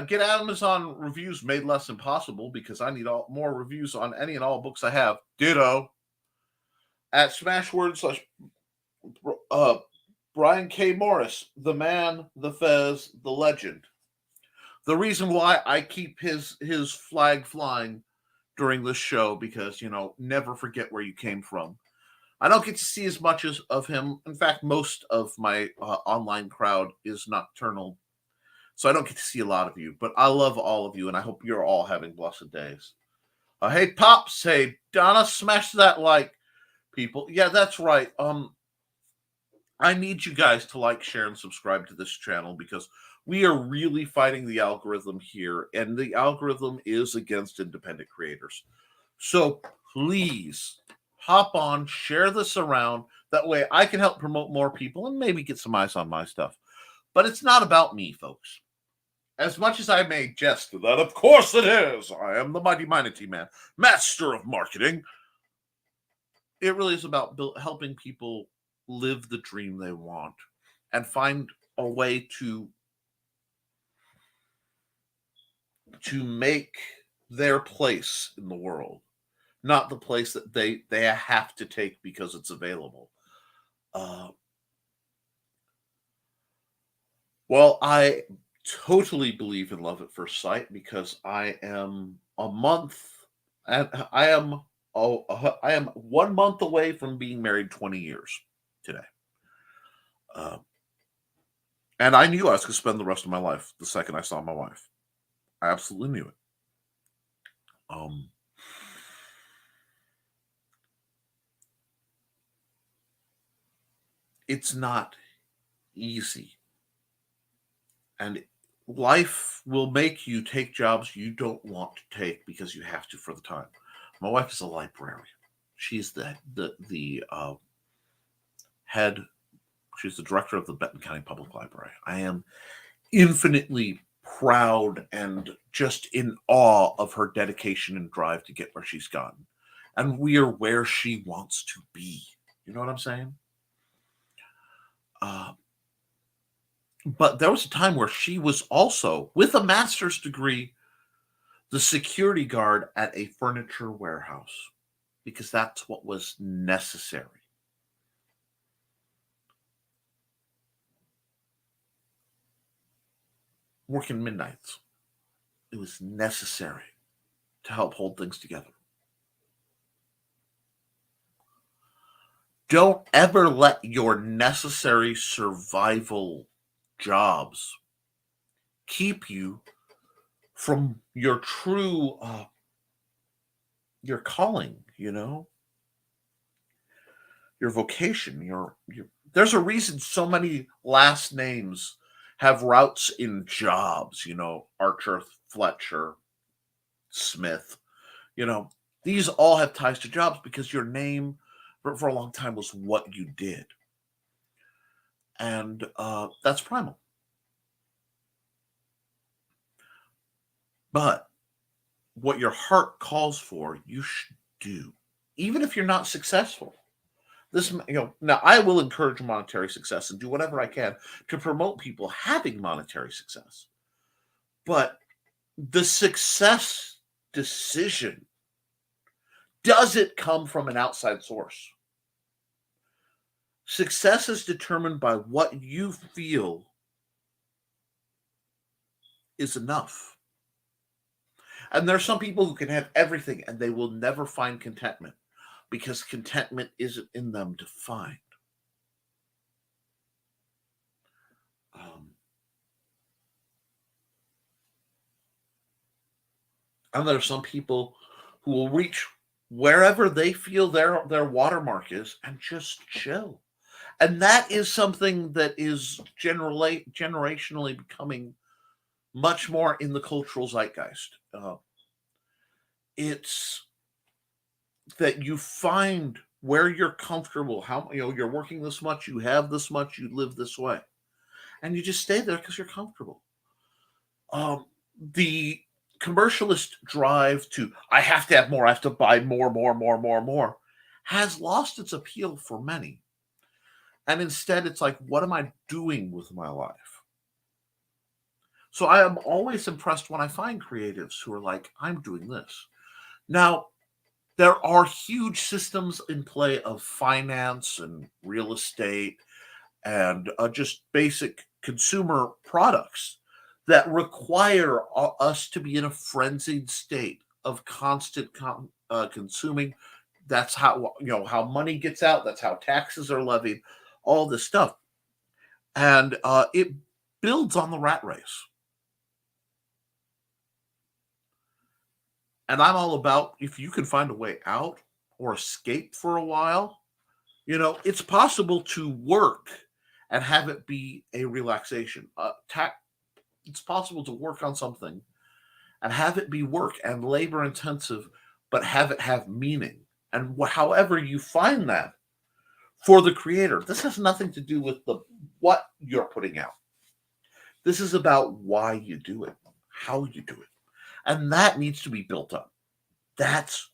Get Amazon reviews made less impossible because I need more reviews on any and all books I have. Ditto. At Smashword / Brian K. Morris, the man, the fez, the legend. The reason why I keep his flag flying during this show because, never forget where you came from. I don't get to see as much of him. In fact, most of my online crowd is nocturnal. So I don't get to see a lot of you, but I love all of you, and I hope you're all having blessed days. Hey, Pops, hey, Donna, smash that like, people. Yeah, that's right. I need you guys to like, share, and subscribe to this channel because we are really fighting the algorithm here, and the algorithm is against independent creators. So please hop on, share this around. That way I can help promote more people and maybe get some eyes on my stuff. But it's not about me, folks. As much as I may jest to that, of course it is. I am the mighty Minety Man, master of marketing. It really is about helping people live the dream they want and find a way to make their place in the world, not the place that they have to take because it's available. Well, I totally believe in love at first sight because I am 1 month away from being married 20 years today. And I knew I was going to spend the rest of my life the second I saw my wife. I absolutely knew it. It's not easy. And life will make you take jobs you don't want to take because you have to for the time. My wife is a librarian. She's the head. She's the director of the Benton County Public Library. I am infinitely proud and just in awe of her dedication and drive to get where she's gotten. And we are where she wants to be. You know what I'm saying? But there was a time where she was also, with a master's degree, the security guard at a furniture warehouse because that's what was necessary. Working midnights. It was necessary to help hold things together. Don't ever let your necessary survival jobs keep you from your true your calling, your vocation, there's a reason so many last names have routes in jobs, Archer, Fletcher, Smith, these all have ties to jobs because your name for a long time was what you did. And that's primal. But what your heart calls for, you should do, even if you're not successful. Now I will encourage monetary success and do whatever I can to promote people having monetary success. But the success decision, does it come from an outside source? Success is determined by what you feel is enough. And there are some people who can have everything and they will never find contentment because contentment isn't in them to find. And there are some people who will reach wherever they feel their watermark is and just chill. And that is something that is generationally becoming much more in the cultural zeitgeist. It's that you find where you're comfortable, how you're working this much, you have this much, you live this way, and you just stay there because you're comfortable. The commercialist drive to I have to have more, I have to buy more, has lost its appeal for many. And instead, it's like, what am I doing with my life? So I am always impressed when I find creatives who are like, I'm doing this. Now, there are huge systems in play of finance and real estate and just basic consumer products that require us to be in a frenzied state of constant consuming. That's how how money gets out. That's how taxes are levied. All this stuff, and it builds on the rat race. And I'm all about if you can find a way out or escape for a while, it's possible to work and have it be a relaxation. It's possible to work on something and have it be work and labor intensive, but have it have meaning. And however you find that for the creator, this has nothing to do with what you're putting out. This is about why you do it, how you do it. And that needs to be built up. That's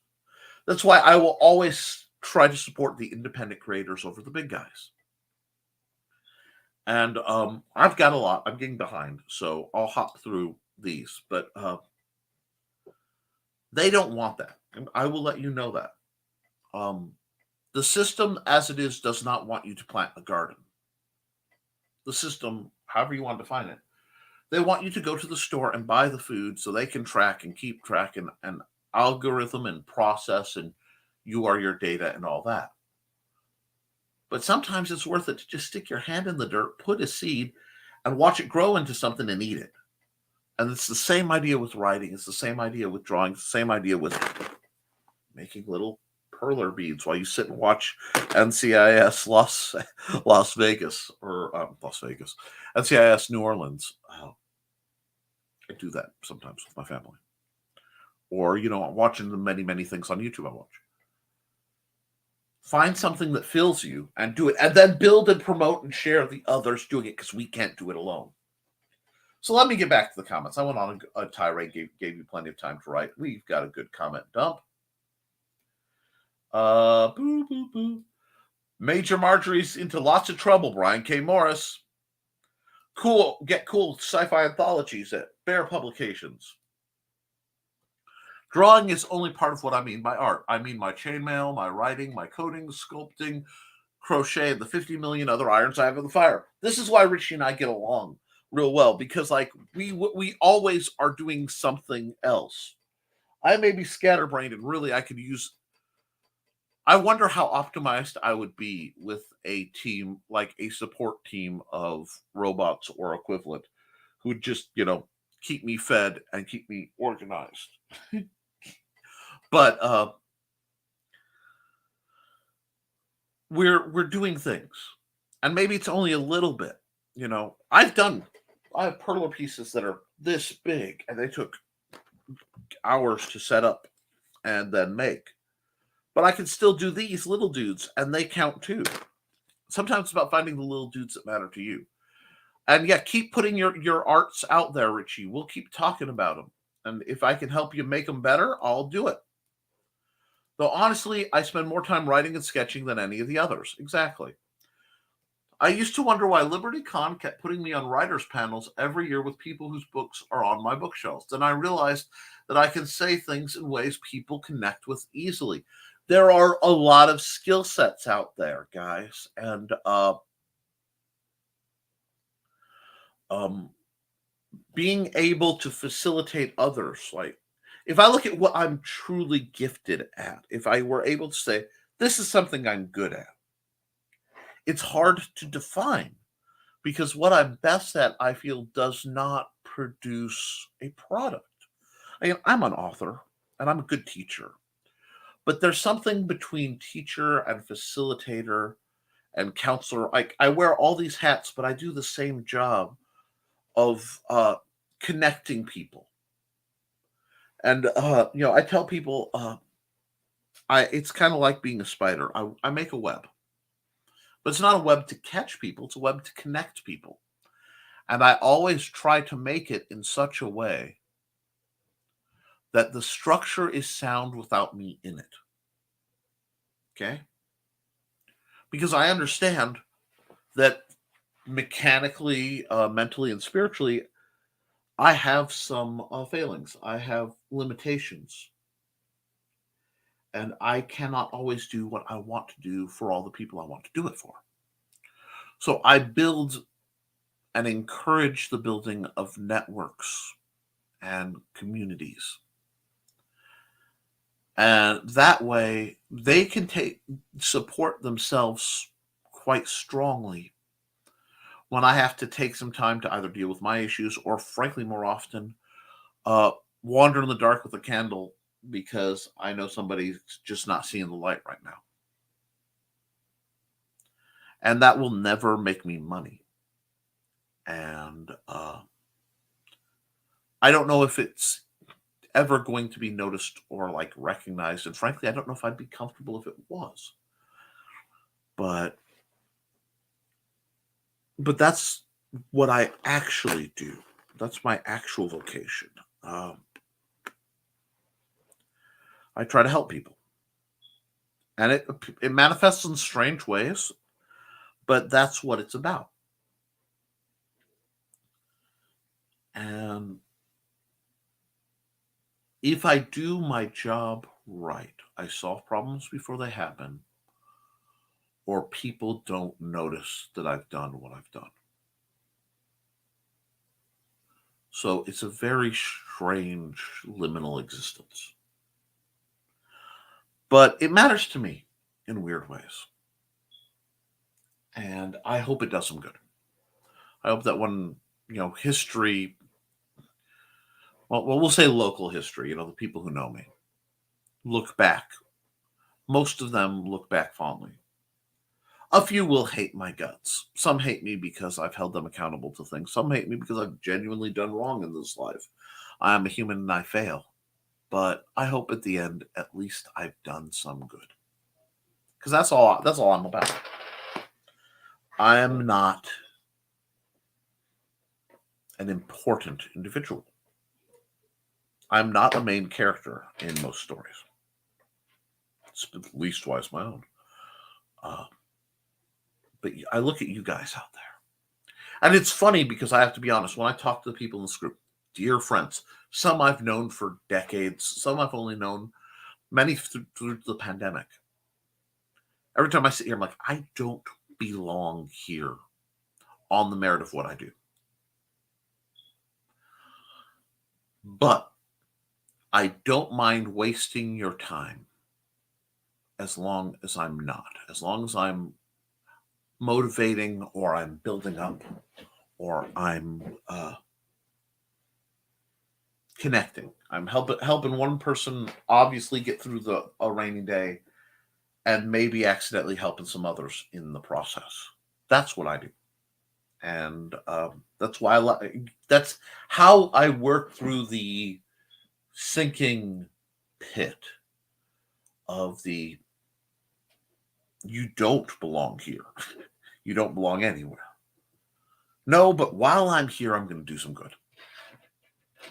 why I will always try to support the independent creators over the big guys. And I've got a lot. I'm getting behind, so I'll hop through these. But they don't want that. And I will let you know that. The system as it is does not want you to plant a garden. The system, however you want to define it, they want you to go to the store and buy the food so they can track and keep track and algorithm and process, and you are your data and all that. But sometimes it's worth it to just stick your hand in the dirt, put a seed, and watch it grow into something and eat it. And it's the same idea with writing. It's the same idea with drawing. It's the same idea with making little perler beads while you sit and watch NCIS Las Vegas, NCIS New Orleans. I do that sometimes with my family. Or, watching the many, many things on YouTube I watch. Find something that fills you and do it. And then build and promote and share the others doing it because we can't do it alone. So let me get back to the comments. I went on a tirade, gave you plenty of time to write. We've got a good comment dump. Boo, boo, boo. Major Marjorie's into lots of trouble, Brian K. Morris. Get cool sci-fi anthologies at Bear Publications. Drawing is only part of what I mean by art. I mean my chainmail, my writing, my coding, sculpting, crochet, and the 50 million other irons I have in the fire. This is why Richie and I get along real well, because we always are doing something else. I may be scatterbrained and really I wonder how optimized I would be with a team, like a support team of robots or equivalent, who would just, keep me fed and keep me organized. But we're doing things, and maybe it's only a little bit. I have perler pieces that are this big, and they took hours to set up and then make. But I can still do these little dudes, and they count too. Sometimes it's about finding the little dudes that matter to you. And yeah, keep putting your arts out there, Richie. We'll keep talking about them. And if I can help you make them better, I'll do it. Though honestly, I spend more time writing and sketching than any of the others. Exactly. I used to wonder why Liberty Con kept putting me on writers' panels every year with people whose books are on my bookshelves. Then I realized that I can say things in ways people connect with easily. There are a lot of skill sets out there, guys. And being able to facilitate others, like if I look at what I'm truly gifted at, if I were able to say, this is something I'm good at, it's hard to define because what I'm best at, I feel, does not produce a product. I'm an author and I'm a good teacher, but there's something between teacher and facilitator and counselor. I wear all these hats, but I do the same job of connecting people. And I tell people, it's kind of like being a spider. I make a web, but it's not a web to catch people. It's a web to connect people. And I always try to make it in such a way that the structure is sound without me in it. Okay? Because I understand that mechanically, mentally, and spiritually, I have some failings. I have limitations. And I cannot always do what I want to do for all the people I want to do it for. So I build and encourage the building of networks and communities. And that way they can support themselves quite strongly when I have to take some time to either deal with my issues or, frankly, more often, wander in the dark with a candle because I know somebody's just not seeing the light right now. And that will never make me money. And I don't know if it's ever going to be noticed or recognized. And frankly, I don't know if I'd be comfortable if it was. But that's what I actually do. That's my actual vocation. I try to help people. And it manifests in strange ways, but that's what it's about. And if I do my job right, I solve problems before they happen, or people don't notice that I've done what I've done. So it's a very strange liminal existence. But it matters to me in weird ways. And I hope it does some good. I hope that when, history, well, we'll say local history, the people who know me, look back. Most of them look back fondly. A few will hate my guts. Some hate me because I've held them accountable to things. Some hate me because I've genuinely done wrong in this life. I am a human and I fail. But I hope at the end, at least I've done some good. Because that's all I'm about. I am not an important individual. I'm not a main character in most stories. It's at least twice my own. But I look at you guys out there. And it's funny because I have to be honest, when I talk to the people in this group, dear friends, some I've known for decades, some I've only known, many through the pandemic. Every time I sit here, I'm like, I don't belong here on the merit of what I do. But I don't mind wasting your time as long as I'm not. As long as I'm motivating or I'm building up or I'm connecting. I'm helping one person obviously get through a rainy day and maybe accidentally helping some others in the process. That's what I do. And that's why that's how I work through the sinking pit of the you don't belong here. You don't belong anywhere. No, but while I'm here, I'm going to do some good.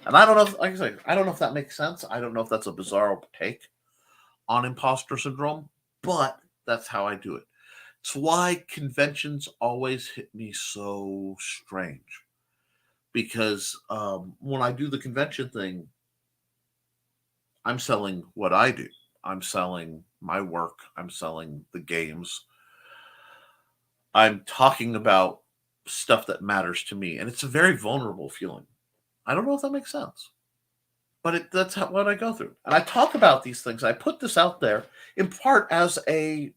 And I don't know, like I say, I don't know if that makes sense. I don't know if that's a bizarre take on imposter syndrome, but that's how I do it. It's why conventions always hit me so strange. Because when I do the convention thing, I'm selling what I do. I'm selling my work. I'm selling the games. I'm talking about stuff that matters to me. And it's a very vulnerable feeling. I don't know if that makes sense. But that's what I go through. And I talk about these things. I put this out there in part as a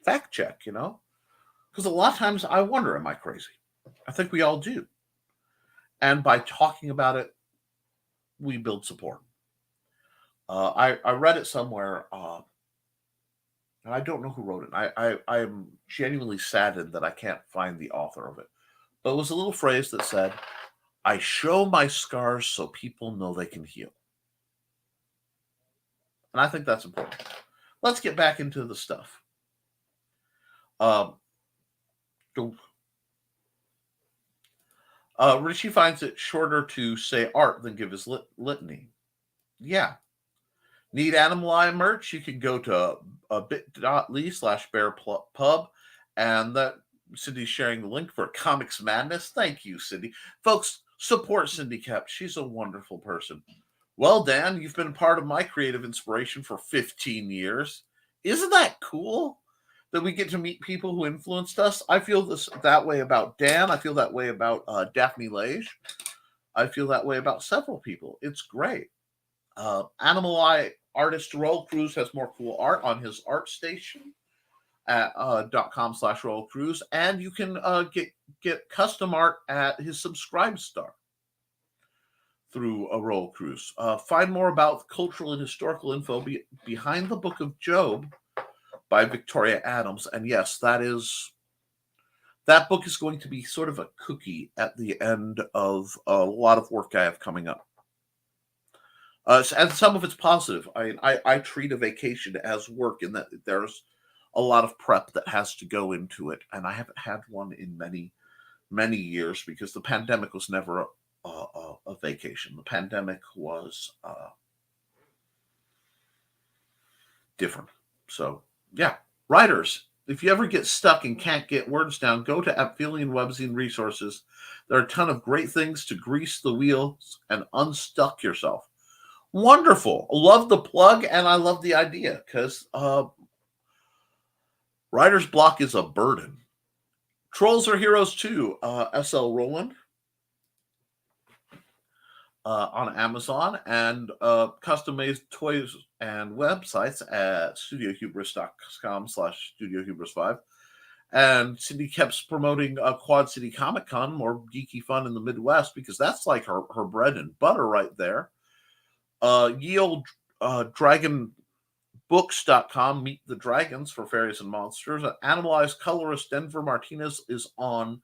fact check, Because a lot of times I wonder, am I crazy? I think we all do. And by talking about it, we build support. I read it somewhere. and I don't know who wrote it. I am genuinely saddened that I can't find the author of it. But it was a little phrase that said, "I show my scars so people know they can heal." And I think that's important. Let's get back into the stuff. Um, Richie finds it shorter to say art than give his litany. Yeah. Need Animali merch? You can go to bit.ly/bearpub, and that Cindy's sharing the link for Comics Madness. Thank you, Cindy. Folks, support Cindy Koepp. She's a wonderful person. Well, Dan, you've been part of my creative inspiration for 15 years. Isn't that cool that we get to meet people who influenced us? I feel that way about Dan. I feel that way about Daphne Lage. I feel that way about several people. It's great. Animali artist Roll Cruise has more cool art on his art station at .com/RollCruise, and you can get custom art at his Subscribe Star through a Roll Cruise. Find more about cultural and historical info behind the Book of Job by Victoria Adams. And yes, that book is going to be sort of a cookie at the end of a lot of work I have coming up. And some of it's positive. I treat a vacation as work in that there's a lot of prep that has to go into it. And I haven't had one in many, many years because the pandemic was never a vacation. The pandemic was different. So, yeah. Writers, if you ever get stuck and can't get words down, go to Apphelian Webzine Resources. There are a ton of great things to grease the wheels and unstuck yourself. Wonderful. Love the plug, and I love the idea because writer's block is a burden. Trolls Are Heroes too. S.L. Rowland on Amazon, and custom-made toys and websites at studiohubris.com/studiohubris5. And Cindy Koepp's promoting Quad City Comic Con, more geeky fun in the Midwest, because that's like her bread and butter right there. Ye Old Dragonbooks.com, Meet the Dragons for Fairies and Monsters. Animalized colorist Denver Martinez is on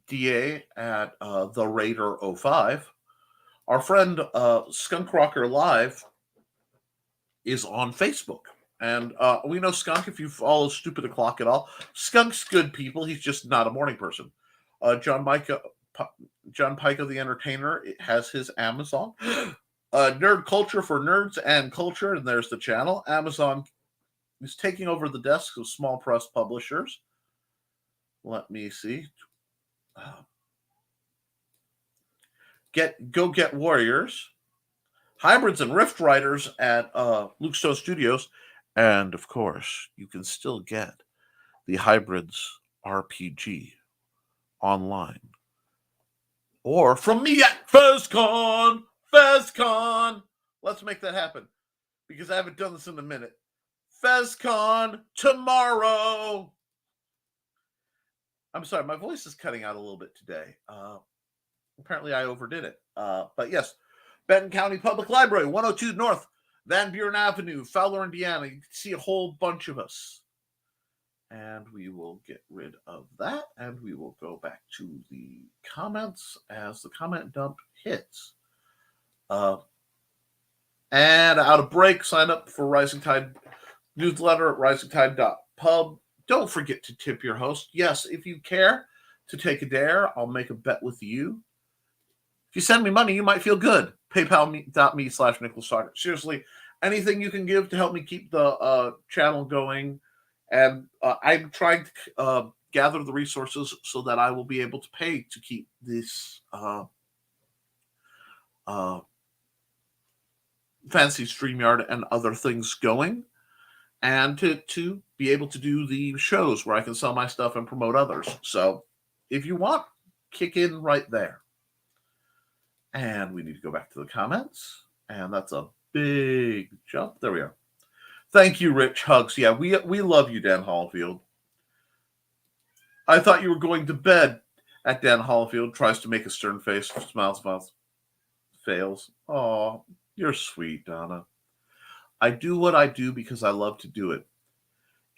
DA at The Raider 05. Our friend Skunk Rocker Live is on Facebook. And we know Skunk, if you follow Stupid O'Clock at all. Skunk's good people. He's just not a morning person. John Pico the Entertainer has his Amazon. Nerd Culture for Nerds and Culture, and there's the channel. Amazon is taking over the desks of small press publishers. Let me see. Get Warriors. Hybrids and Rift Writers at Luke Stone Studios. And, of course, you can still get the Hybrids RPG online. Or from me at FezCon. Let's make that happen, because I haven't done this in a minute. FezCon tomorrow. I'm sorry, my voice is cutting out a little bit today. Apparently I overdid it. But yes, Benton County Public Library, 102 North Van Buren Avenue, Fowler, Indiana. You can see a whole bunch of us. And we will get rid of that, and we will go back to the comments as the comment dump hits. And out of break, sign up for Rising Tide newsletter at Risingtide.pub. Don't forget to tip your host. Yes, if you care to take a dare, I'll make a bet with you. If you send me money, you might feel good. PayPal.me/Nicholas Tockert. Seriously, anything you can give to help me keep the channel going. And I'm trying to gather the resources so that I will be able to pay to keep this fancy StreamYard and other things going, and to be able to do the shows where I can sell my stuff and promote others. So if you want, kick in right there. And we need to go back to the comments, and that's a big jump. There we are. Thank you, Rich. Hugs. Yeah, we love you, Dan Hallfield. I thought you were going to bed. At Dan Hallfield tries to make a stern face, smiles, fails. Oh, you're sweet, Donna. I do what I do because I love to do it.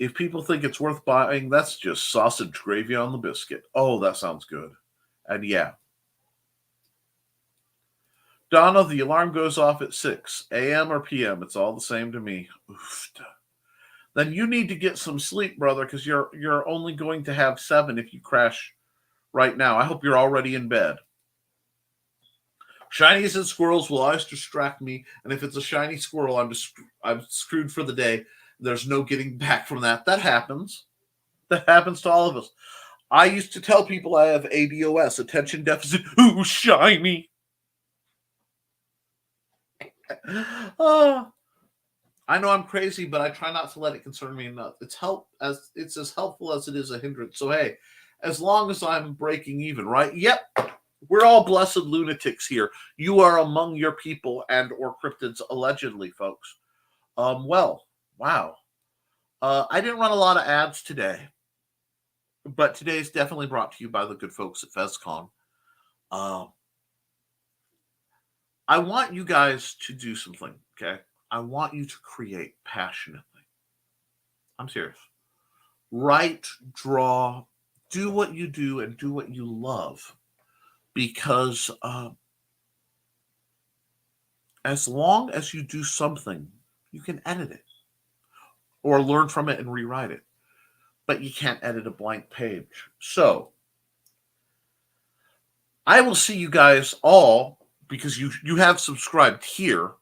If people think it's worth buying, that's just sausage gravy on the biscuit. Oh, that sounds good. And yeah. Donna, the alarm goes off at 6 a.m. or p.m. It's all the same to me. Oof. Then you need to get some sleep, brother, because you're only going to have 7 if you crash right now. I hope you're already in bed. Shinies and squirrels will always distract me, and if it's a shiny squirrel, I'm screwed for the day. There's no getting back from that. That happens. That happens to all of us. I used to tell people I have ADOS, attention deficit. Ooh, shiny. I know I'm crazy, but I try not to let it concern me enough. It's as helpful as it is a hindrance. So hey, as long as I'm breaking even, right? Yep. We're all blessed lunatics here. You are among your people and or cryptids, allegedly, folks. Well, wow. I didn't run a lot of ads today, but today's definitely brought to you by the good folks at FezCon. I want you guys to do something, okay? I want you to create passionately. I'm serious. Write, draw, do what you do and do what you love. Because as long as you do something, you can edit it or learn from it and rewrite it. But you can't edit a blank page. So I will see you guys all, because you have subscribed here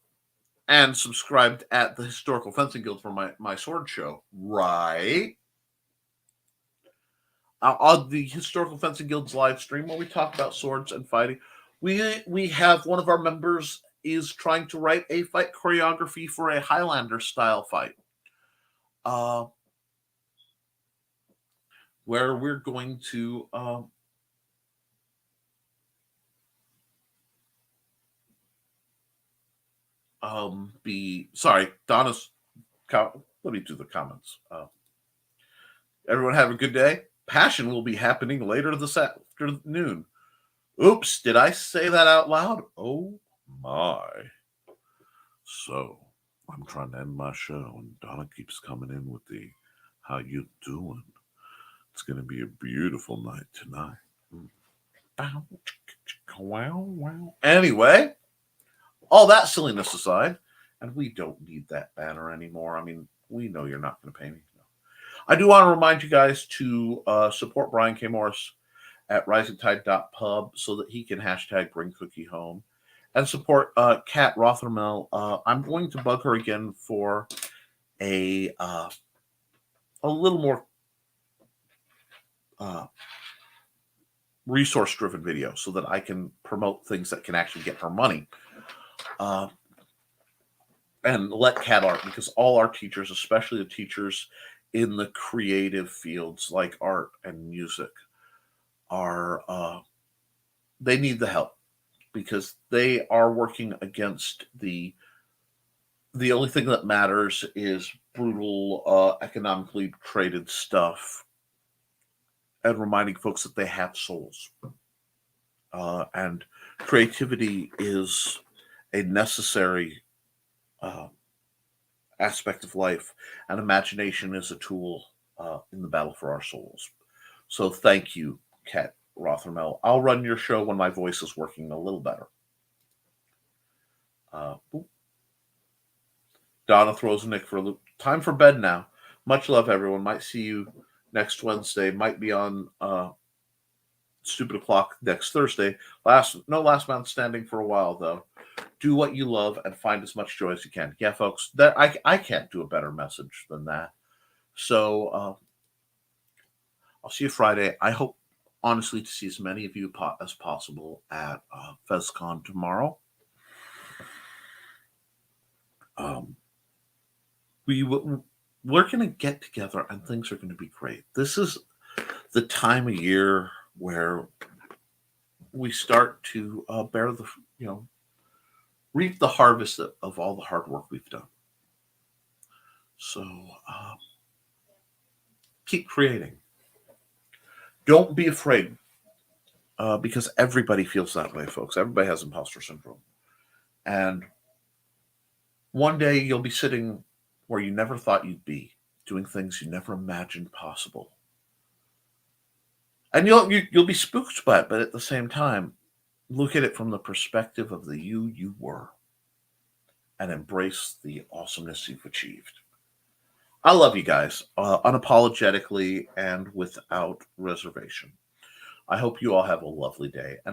and subscribed at the Historical Fencing Guild for my sword show, right? On the Historical Fencing Guild's live stream where we talk about swords and fighting, we have one of our members is trying to write a fight choreography for a Highlander style fight, where we're going to be sorry, Donna's. Let me do the comments. Everyone have a good day. Passion will be happening later this afternoon. Oops, did I say that out loud? Oh my. So, I'm trying to end my show, and Donna keeps coming in with the, how you doing? It's going to be a beautiful night tonight. Wow. Anyway, all that silliness aside, and we don't need that banner anymore. I mean, we know you're not going to pay me. I do want to remind you guys to support Brian K. Morris at Risingtide.pub so that he can hashtag bring cookie home, and support Kat Rothermel. I'm going to bug her again for a little more resource-driven video so that I can promote things that can actually get her money. And let Kat art, because all our teachers, especially the teachers in the creative fields like art and music, are they need the help, because they are working against the only thing that matters is brutal economically traded stuff, and reminding folks that they have souls, and creativity is a necessary aspect of life, and imagination is a tool in the battle for our souls. So thank you, Kat Rothermel. I'll run your show when my voice is working a little better. Donna throws Nick for a loop. Time for bed now. Much love, everyone. Might see you next Wednesday. Might be on Stupid O'Clock next Thursday. No last man standing for a while, though. Do what you love and find as much joy as you can. Yeah, folks, I can't do a better message than that. So I'll see you Friday. I hope, honestly, to see as many of you as possible at FezCon tomorrow. We're going to get together and things are going to be great. This is the time of year where we start to bear the, reap the harvest of all the hard work we've done. So keep creating. Don't be afraid, because everybody feels that way, folks. Everybody has imposter syndrome. And One day you'll be sitting where you never thought you'd be, doing things you never imagined possible. And you'll be spooked by it, but at the same time, look at it from the perspective of the you were and embrace the awesomeness you've achieved. I love you guys, unapologetically and without reservation. I hope you all have a lovely day. And